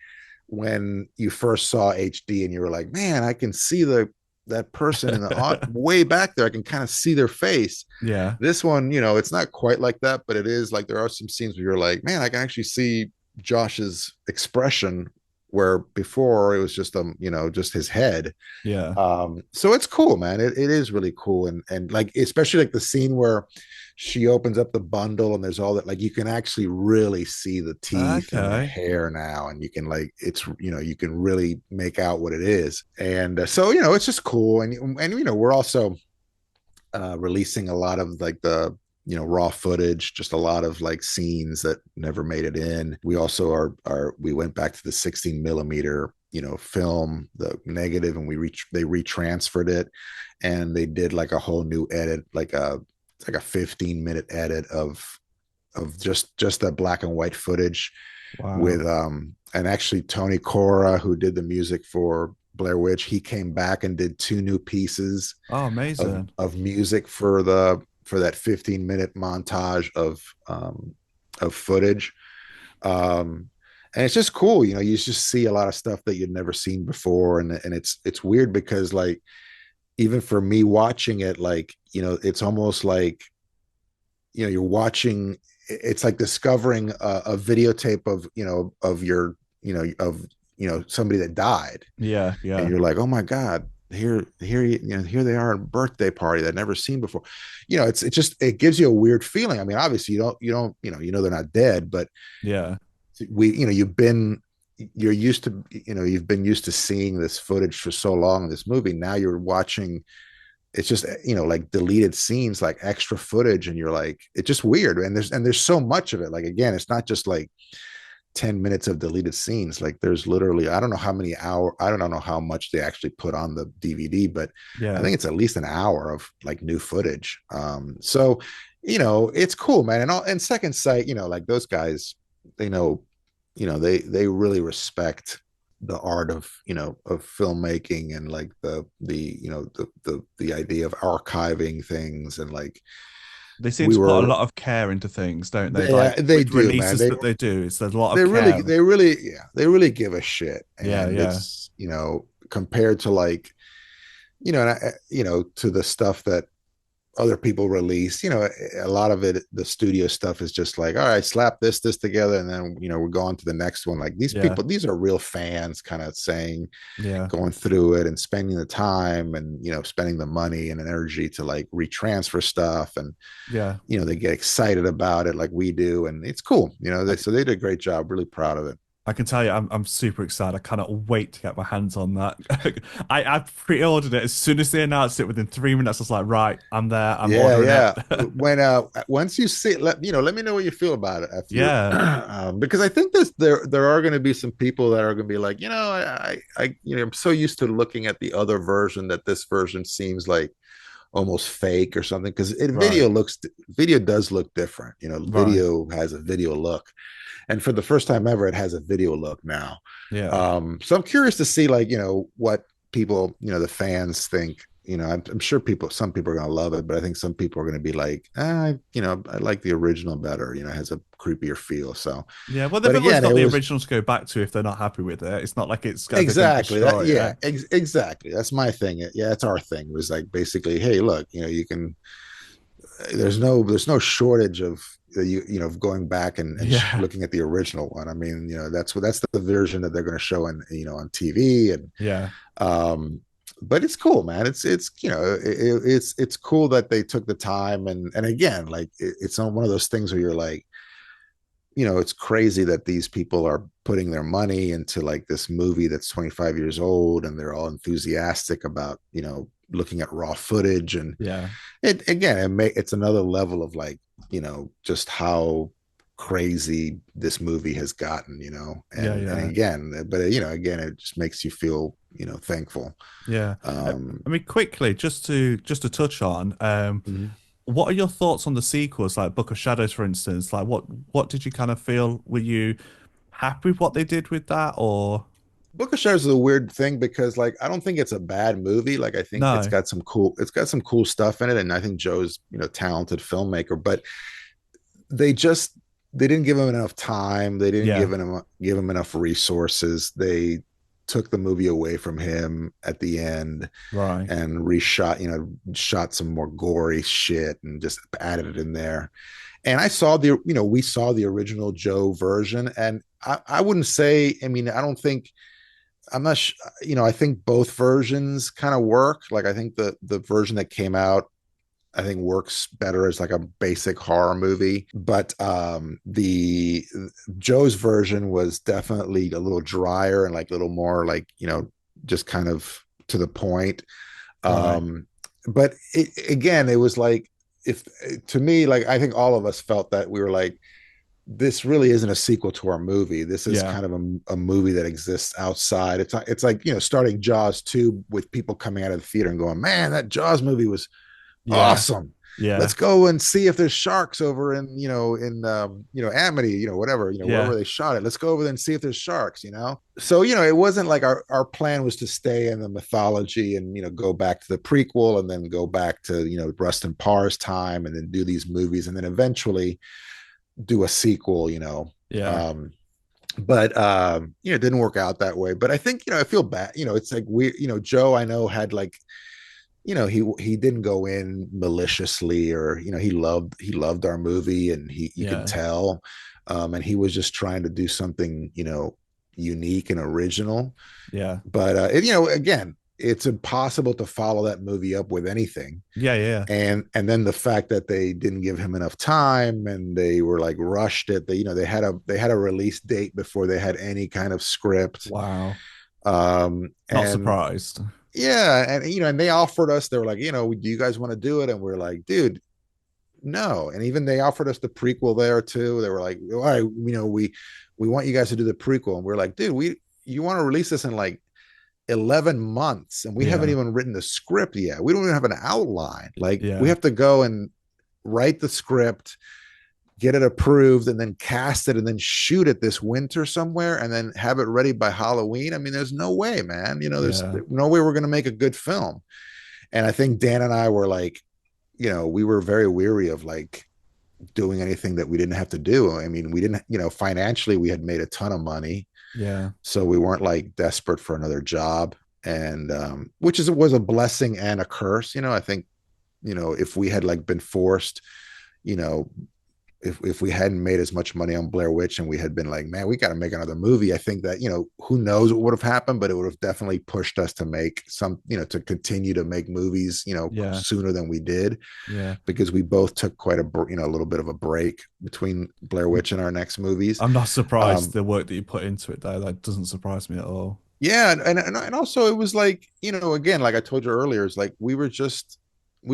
when you first saw HD and you were like, man, I can see that person in the way back there. I can kind of see their face. Yeah. This one, it's not quite like that, but it is like there are some scenes where you're like, man, I can actually see Josh's expression, where before it was just his head. Yeah. So it's cool, man. It is really cool. And like, especially like the scene where she opens up the bundle and there's all that, like you can actually really see the teeth and the Okay. hair now, and you can like, it's, you can really make out what it is. And so, it's just cool. And we're also releasing a lot of like the raw footage, just a lot of like scenes that never made it in. We also we went back to the 16 millimeter film, the negative, and they retransferred it, and they did like a whole new edit, like a 15-minute edit of just that black and white footage Wow. with and actually Tony Cora, who did the music for Blair Witch, he came back and did 2 new pieces Oh, of amazing. music for that 15-minute montage of footage. And it's just cool. You just see a lot of stuff that you'd never seen before. And it's weird because like, even for me watching it, like, it's almost like, you're watching, it's like discovering a videotape of your, somebody that died. Yeah. And Yeah. you're like, oh my God, here they are at a birthday party that I've never seen before. It gives you a weird feeling. I mean, obviously they're not dead, but Yeah. you've been used to seeing this footage for so long in this movie. Now you're watching, it's just, like deleted scenes, like extra footage, and you're like, it's just weird. And there's so much of it. Like, again, it's not just like 10 minutes of deleted scenes. Like there's literally, I don't know how much they actually put on the DVD, but I Yeah. think it's at least an hour of like new footage. So it's cool, man. And Second Sight, like those guys, they know, they really respect the art of filmmaking, and like the idea of archiving things, and like, They seem we to put a were lot of care into things, don't they? Like they with do, man. releases They that they do, it's a lot of they care. really they really yeah, they really give a shit. Yeah, And yeah, it's, compared to like, to the stuff that other people release, a lot of it, the studio stuff is just like, all right, slap this together, and then we're going to the next one. Like these yeah, people, these are real fans kind of saying, yeah, going through it and spending the time and spending the money and energy to like retransfer stuff. And yeah. they get excited about it like we do, and it's cool. I, So they did a great job. Really proud of it. I can tell you, I'm super excited. I cannot wait to get my hands on that. I pre-ordered it as soon as they announced it. Within 3 minutes, I was like, right, I'm there. I'm Yeah, ordering it. yeah. When once you see it, let me know what you feel about it after you Yeah, because I think there are going to be some people that are going to be like, I'm so used to looking at the other version that this version seems like almost fake or something, because right, video does look different. right. Video has a video look, and for the first time ever, it has a video look now. Yeah, So I'm curious to see, like, what people, the fans think. I'm sure some people are going to love it, but I think some people are going to be like, I like the original better. It has a creepier feel. So, yeah. Well, they've but always again, got it the was original to go back to if they're not happy with it. It's not like they're going to exactly that. destroy Yeah, it. exactly. That's my thing. Yeah, it's our thing. It was like basically, hey, look, you can. There's no shortage of going back and Yeah, looking at the original one. I mean, that's the version that they're going to show on TV. And yeah, but it's cool, man. It's cool that they took the time. And again, like it's on one of those things where you're like, it's crazy that these people are putting their money into like this movie that's 25 years old, and they're all enthusiastic about looking at raw footage. And yeah, it's another level of like, just how crazy this movie has gotten. yeah, And yeah, again, but again, it just makes you feel thankful. yeah. um I mean, quickly, just to touch on, mhm. what are your thoughts on the sequels, like Book of Shadows, for instance? Like, what did you kind of feel? Were you happy with what they did with that, or Book of Shadows is a weird thing because like I don't think it's a bad movie. Like I think no? it's got some cool stuff in it, and I think Joe's talented filmmaker, but they just they didn't give him enough time. They didn't Yeah, give him enough resources. They took the movie away from him at the end right. and reshot, shot some more gory shit and just added it in there. And we saw the original Joe version, and I wouldn't say, I mean, I don't think, I'm not, I think both versions kind of work. Like, I think the version that came out, I think works better as like a basic horror movie. But the Joe's version was definitely a little drier and like a little more like, just kind of to the point. Right. Um, but again, it was like, if to me, like I think all of us felt that we were like, this really isn't a sequel to our movie. This is Yeah. kind of a movie that exists outside. It's like starting Jaws 2 with people coming out of the theater and going, man, that Jaws movie was Yeah. awesome. Yeah. Let's go and see if there's sharks over in Amity, whatever, wherever Yeah. they shot it. Let's go over there and see if there's sharks. So it wasn't like our plan was to stay in the mythology and go back to the prequel and then go back to Rustin Parr's time and then do these movies and then eventually do a sequel. Yeah. um but it didn't work out that way. But I think I feel bad. It's like Joe, I know, had like, he didn't go in maliciously, or he loved our movie, and you can Yeah. tell. And he was just trying to do something unique and original. Yeah. But again, it's impossible to follow that movie up with anything. Yeah. Yeah. And then the fact that they didn't give him enough time and they were like rushed it. They had a release date before they had any kind of script. Wow. Not And surprised. yeah, and they offered us, they were like, do you guys want to do it? And we're like, dude, no. And even they offered us the prequel there too. They were like, all right, we want you guys to do the prequel. And we're like, dude, you want to release this in like 11 months and we haven't Yeah. even written the script yet. We don't even have an outline. Like, we Yeah. have to go and write the script, get it approved, and then cast it and then shoot it this winter somewhere and then have it ready by Halloween. I mean, there's no way, man. There's Yeah. no way we're going to make a good film. And I think Dan and I were like, we were very weary of like doing anything that we didn't have to do. I mean, we didn't, financially we had made a ton of money, Yeah. so we weren't like desperate for another job. And which is was a blessing and a curse. I think, if we had like been forced, you know, if we hadn't made as much money on Blair Witch and we had been like, man, we got to make another movie, I think that, who knows what would have happened, but it would have definitely pushed us to make some, to continue to make movies, Yeah. sooner than we did, Yeah. because we both took quite a little bit of a break between Blair Witch and our next movies. I'm not surprised Um, the work that you put into it though. That doesn't surprise me at all. yeah. And also it was like, again, like I told you earlier, it's like we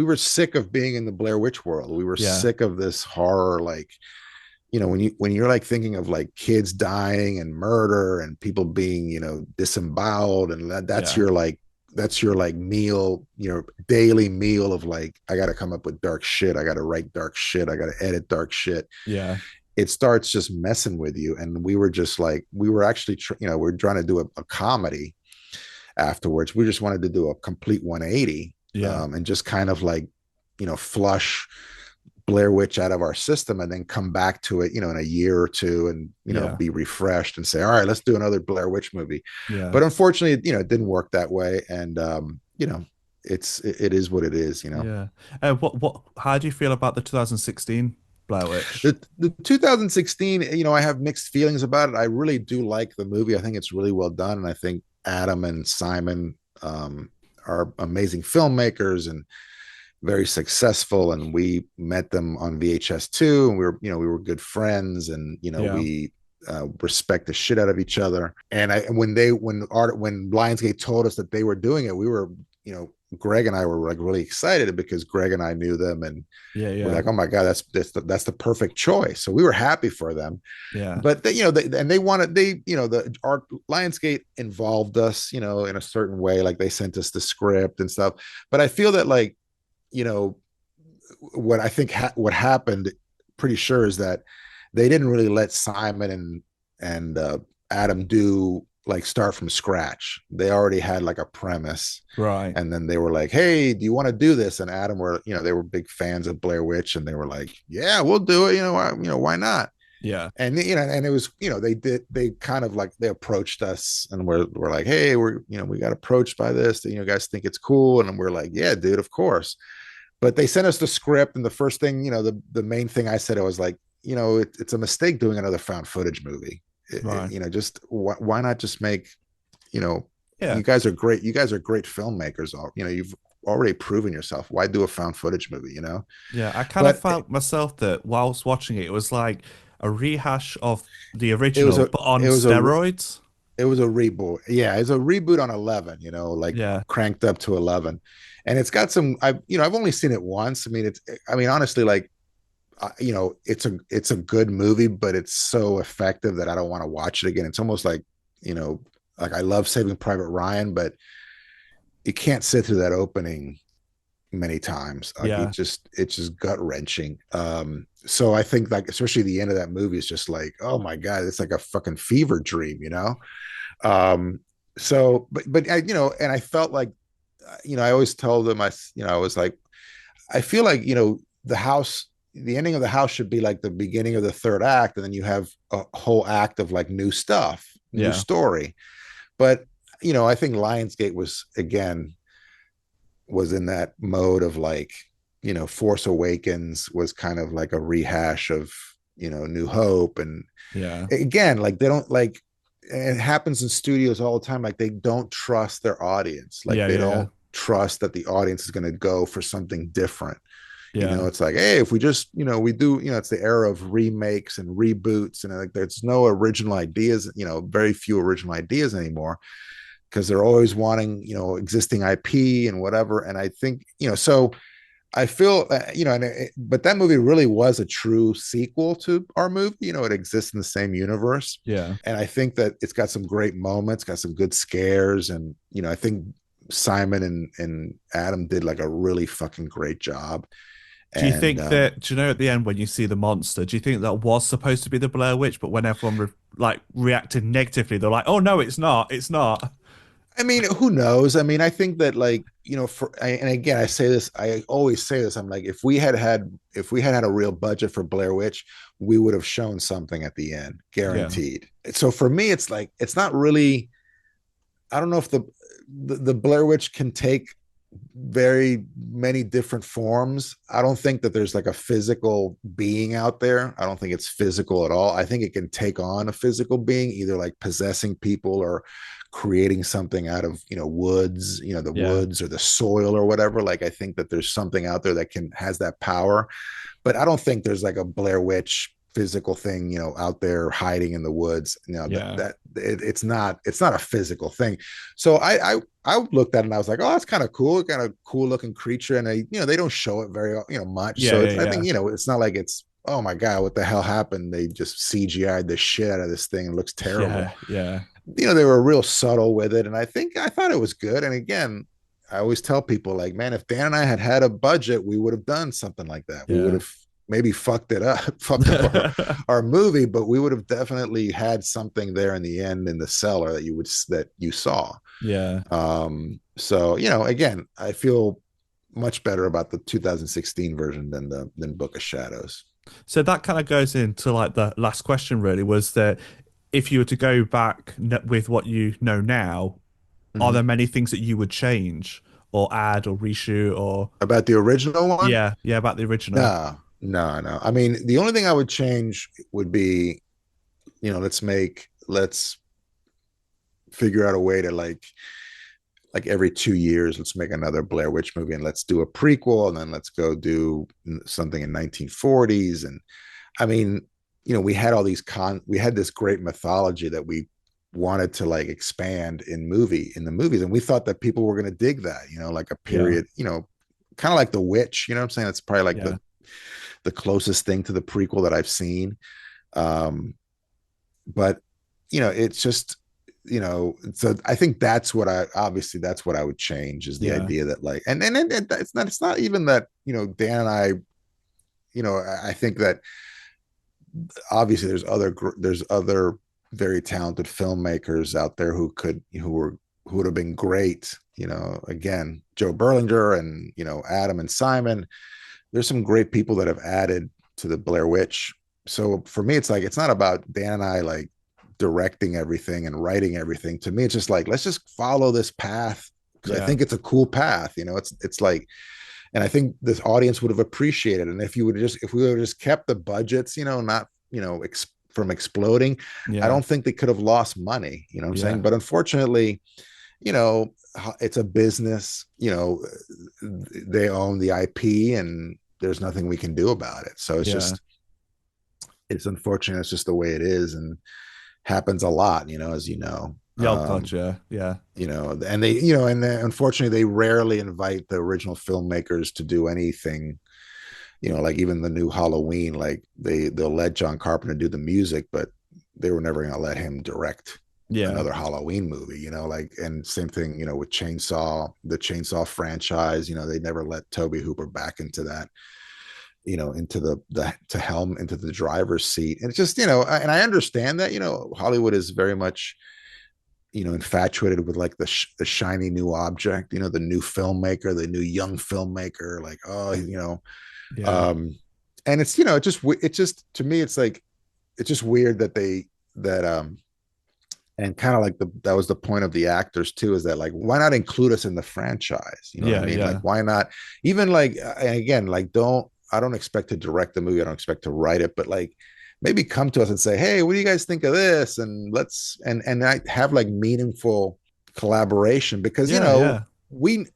were sick of being in the Blair Witch world. We were Yeah. sick of this horror, like, when you're like thinking of like kids dying and murder and people being, disemboweled, and Yeah. that's your like meal, daily meal of like, I got to come up with dark shit. I got to write dark shit. I got to edit dark shit. Yeah. It starts just messing with you. And we were just like, we were actually, we're trying to do a comedy afterwards. We just wanted to do a complete 180, Yeah. and just kind of like, flush Blair Witch out of our system and then come back to it, in a year or two, and, Yeah. be refreshed and say, all right, let's do another Blair Witch movie. Yeah. But unfortunately, it didn't work that way. And, it is what it is. Yeah. How do you feel about the 2016 Blair Witch? The 2016, I have mixed feelings about it. I really do like the movie. I think it's really well done. And I think Adam and Simon, are amazing filmmakers and very successful. And we met them on VHS too. And we were good friends, and, Yeah. we respect the shit out of each other. And when Lionsgate told us that they were doing it, we were, Greg and I were like really excited because Greg and I knew them, and Yeah. we're Yeah. like, oh my God, that's the perfect choice. So we were happy for them. Yeah. But they wanted, the art Lionsgate involved us, in a certain way. Like they sent us the script and stuff. But I feel that like, you know, what I think what happened, pretty sure, is that they didn't really let Simon and Adam do like start from scratch. They already had like a premise, Right. and then they were like, "Hey, do you want to do this?" And Adam they were big fans of Blair Witch, and they were like, "Yeah, we'll do it. Why not?" Yeah. And and it was, they kind of like, they approached us, and we're like, "Hey, we got approached by this. Guys think it's cool?" And we're like, "Yeah, dude, of course." But they sent us the script, and the first thing, the main thing I said, I was like, it's a mistake doing another found footage movie. Right. Just why not just make, you know, Yeah. you guys are great. You guys are great filmmakers. You've already proven yourself. Why do a found footage movie? Yeah. I kind of But felt myself that whilst watching it, it was like a rehash of the it was original, a, but on it was a, steroids. it was a reboot. Yeah, it's a reboot on 11. Like Yeah. cranked up to 11, and it's got some. I've only seen it once. I mean, honestly, like, it's a good movie, but it's so effective that I don't want to watch it again. It's almost like, like, I love Saving Private Ryan, but you can't sit through that opening many times. Like, Yeah. it's just gut wrenching. So I think, like, especially the end of that movie is just like, oh my God, it's like a fucking fever dream. Um, so, but I, and I felt like, I always told them, I was like, I feel like, the ending of the house should be like the beginning of the third act, and then you have a whole act of like new stuff, new Yeah. story. But, I think Lionsgate was in that mode of like, Force Awakens was kind of like a rehash of, New Hope. And Yeah. again, like, they don't like, it happens in studios all the time. Like, they don't trust their audience. Like, Yeah. they Yeah. Yeah. don't trust that the audience is going to go for something different. Yeah. It's like, hey, if we just, we do, it's the era of remakes and reboots, and like, there's no original ideas, very few original ideas anymore, because they're always wanting, existing IP and whatever. And I think, so I feel, but that movie really was a true sequel to our movie. It exists in the same universe. Yeah. And I think that it's got some great moments, got some good scares. And, I think Simon and Adam did like a really fucking great job. Do you And think that, do you know, at the end when you see the monster, do you think that was supposed to be the Blair Witch, but when everyone reacted negatively, they're like, "Oh no, it's not. It's not." I mean, who knows? I mean, I think that like, and again, I always say this. I'm like, if we had a real budget for Blair Witch, we would have shown something at the end, Yeah. guaranteed. So for me, it's like, it's not really, I don't know if the Blair Witch can take very many different forms. I don't think that there's like a physical being out there. I don't think it's physical at all. I think it can take on a physical being, either like possessing people or creating something out of, woods, the Yeah. woods or the soil or whatever. Like I think that there's something out there that has that power, but I don't think there's like a Blair Witch physical thing, out there hiding in the woods. Yeah. It's not a physical thing. So I looked at it and I was like, oh, that's kind of cool, kind of cool looking creature. And they don't show it very, much. Yeah. So Yeah. I think, Yeah. it's not like it's, oh my God, what the hell happened? They just CGI'd the shit out of this thing. It looks terrible. Yeah. Yeah. They were real subtle with it. And I thought it was good. And again, I always tell people like, man, if Dan and I had had a budget, we would have done something like that. We would Yeah. have maybe fucked up our movie, but we would have definitely had something there in the end in the cellar that you saw. Yeah. So, again, I feel much better about the 2016 version than Book of Shadows. So that kind of goes into like the last question really was that if you were to go back with what you know now, are Mm-hmm. there many things that you would change or add or reshoot or About the original one? yeah, yeah, about the original. No, no, no. I mean, the only thing I would change would be, let's figure out a way to like every 2 years, let's make another Blair Witch movie and let's do a prequel and then let's go do something in 1940s. And I mean, we had this great mythology that we wanted to like expand in the movies. And we thought that people were going to dig that, like a Yeah. period, kind of like The Witch, you know what I'm saying? It's probably like Yeah. the closest thing to the prequel that I've seen. But it's just, so I think that's what I would change is the Yeah. idea that like, and it's not even that, Dan and I, I think that obviously there's other very talented filmmakers out there who would have been great. Again, Joe Berlinger and, Adam and Simon, there's some great people that have added to the Blair Witch. So for me, it's like, it's not about Dan and I like directing everything and writing everything. To me, it's just like, let's just follow this path because I Yeah. think it's a cool path. It's like, and I think this audience would have appreciated it. And if we would have just kept the budgets, not, from exploding, I Yeah. don't think they could have lost money, what I'm Yeah. saying? But unfortunately, you know, it's a business, they own the IP and there's nothing we can do about it. So Yeah. it's unfortunate. It's just the way it is and happens a lot, as Yeah. Oh God. Yeah. Yeah. and unfortunately they rarely invite the original filmmakers to do anything, like even the new Halloween, like they'll let John Carpenter do the music, but they were never going to let him direct Yeah. another Halloween movie, like, and same thing, with the Chainsaw franchise, they never let Tobe Hooper back into that, into into the driver's seat. And it's just, and I understand that, Hollywood is very much, infatuated with like the shiny new object, the new filmmaker, the new young filmmaker, like, oh, Yeah. um, and it's, it just, to me, it's like, it's just weird that and kind of like that was the point of the actors too, is that like, why not include us in the franchise? You know what I Yeah. mean? Like, Yeah. why not even like, and again, like, I don't expect to direct the movie. I don't expect to write it, but like, maybe come to us and say, hey, what do you guys think of this? And and I have like meaningful collaboration because, Yeah. Yeah. we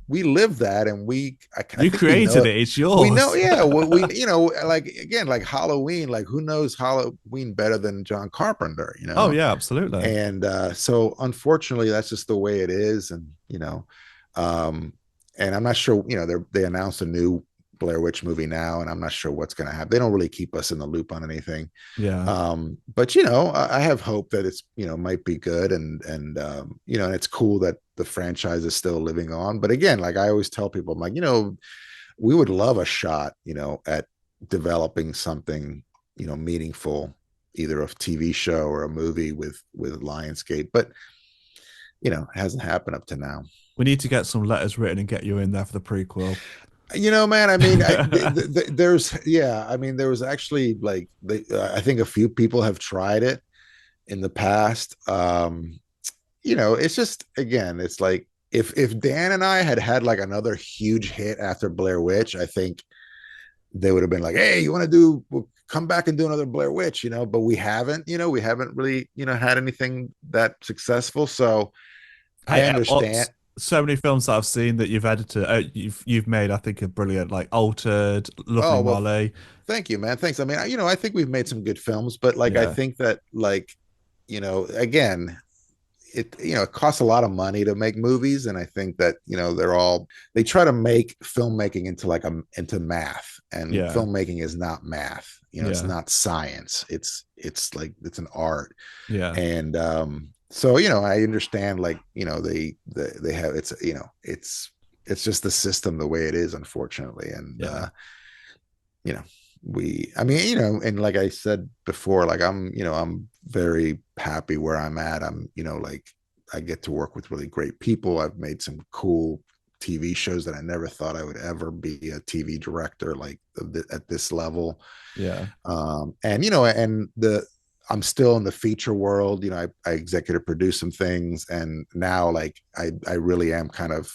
live that. And I You think we created know, it. It's we know, yours. yeah, like, again, like Halloween, like who knows Halloween better than John Carpenter, Oh yeah. Absolutely. and so unfortunately that's just the way it is. And um and I'm not sure, they announced a new Blair Witch movie now, and I'm not sure what's going to happen. They don't really keep us in the loop on anything. Yeah. But I have hope that it's, might be good. And and it's cool that the franchise is still living on. But again, like I always tell people, I'm like, we would love a shot, at developing something, meaningful, either a TV show or a movie with Lionsgate. But it hasn't happened up to now. We need to get some letters written and get you in there for the prequel. Man, I mean, there's, yeah, I mean, there was actually like, I think a few people have tried it in the past. It's just, again, it's like, if Dan and I had like another huge hit after Blair Witch, I think they would have been like, hey, you want to we'll come back and do another Blair Witch, but we haven't really, had anything that successful. So I Hey, understand. so many films that I've seen that you've edited, you've made, I think are brilliant. Like Altered, Lovely Oh, well, Molly. thank you, man. Thanks. I mean, I think we've made some good films, but like, I Yeah, think that like, again, it costs a lot of money to make movies, and I think that they try to make filmmaking into like into math, and yeah, filmmaking is not math. It's yeah, not science. It's like it's an art. yeah, And so I understand, like, they have, it's just the system the way it is, unfortunately. And yeah, you know I mean, and like I said before, like, I'm very happy where I'm at. I'm like, I get to work with really great people. I've made some cool TV shows that I never thought I would ever be a TV director, like, at this level. yeah, And I'm still in the feature world. I executive produce some things, and now, like, I really am kind of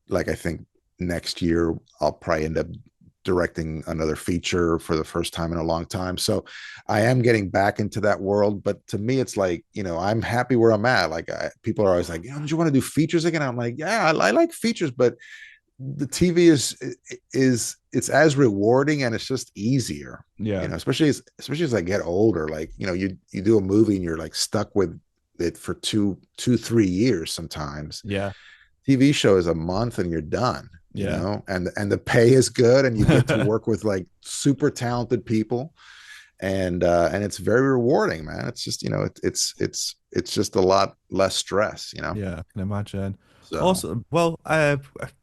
like, I think next year I'll probably end up directing another feature for the first time in a long time. So I am getting back into that world. But to me, it's like, I'm happy where I'm at. Like, people are always like, don't you want to do features again? I'm like, yeah, I like features, but the TV is it's as rewarding, and it's just easier, yeah, especially as I get older. Like, you do a movie and you're like stuck with it for 2, 2, 3 years sometimes. yeah, TV show is a month and you're done, yeah. and the pay is good, and you get to work with like super talented people, and it's very rewarding, man. It's just, it's just a lot less stress. Yeah, I can imagine. So, Awesome. Well, I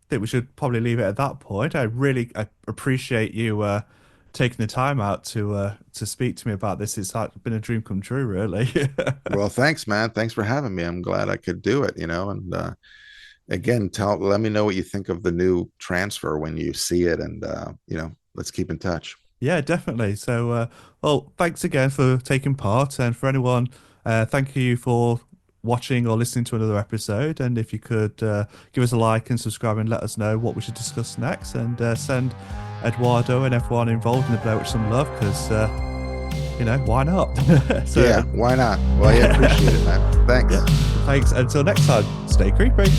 think we should probably leave it at that point. I appreciate you taking the time out to speak to me about this. It's like been a dream come true, really. well, thanks, man. Thanks for having me. I'm glad I could do it, and again, let me know what you think of the new transfer when you see it, and let's keep in touch. Yeah, definitely. So, well, thanks again for taking part, and for anyone, thank you for watching or listening to another episode. And if you could give us a like and subscribe and let us know what we should discuss next, and send Eduardo and everyone involved in the Blair Witch some love, because why not? So, Yeah, why not? Well, yeah, appreciate it, man. Thanks. yeah, thanks. Until next time, stay creepy.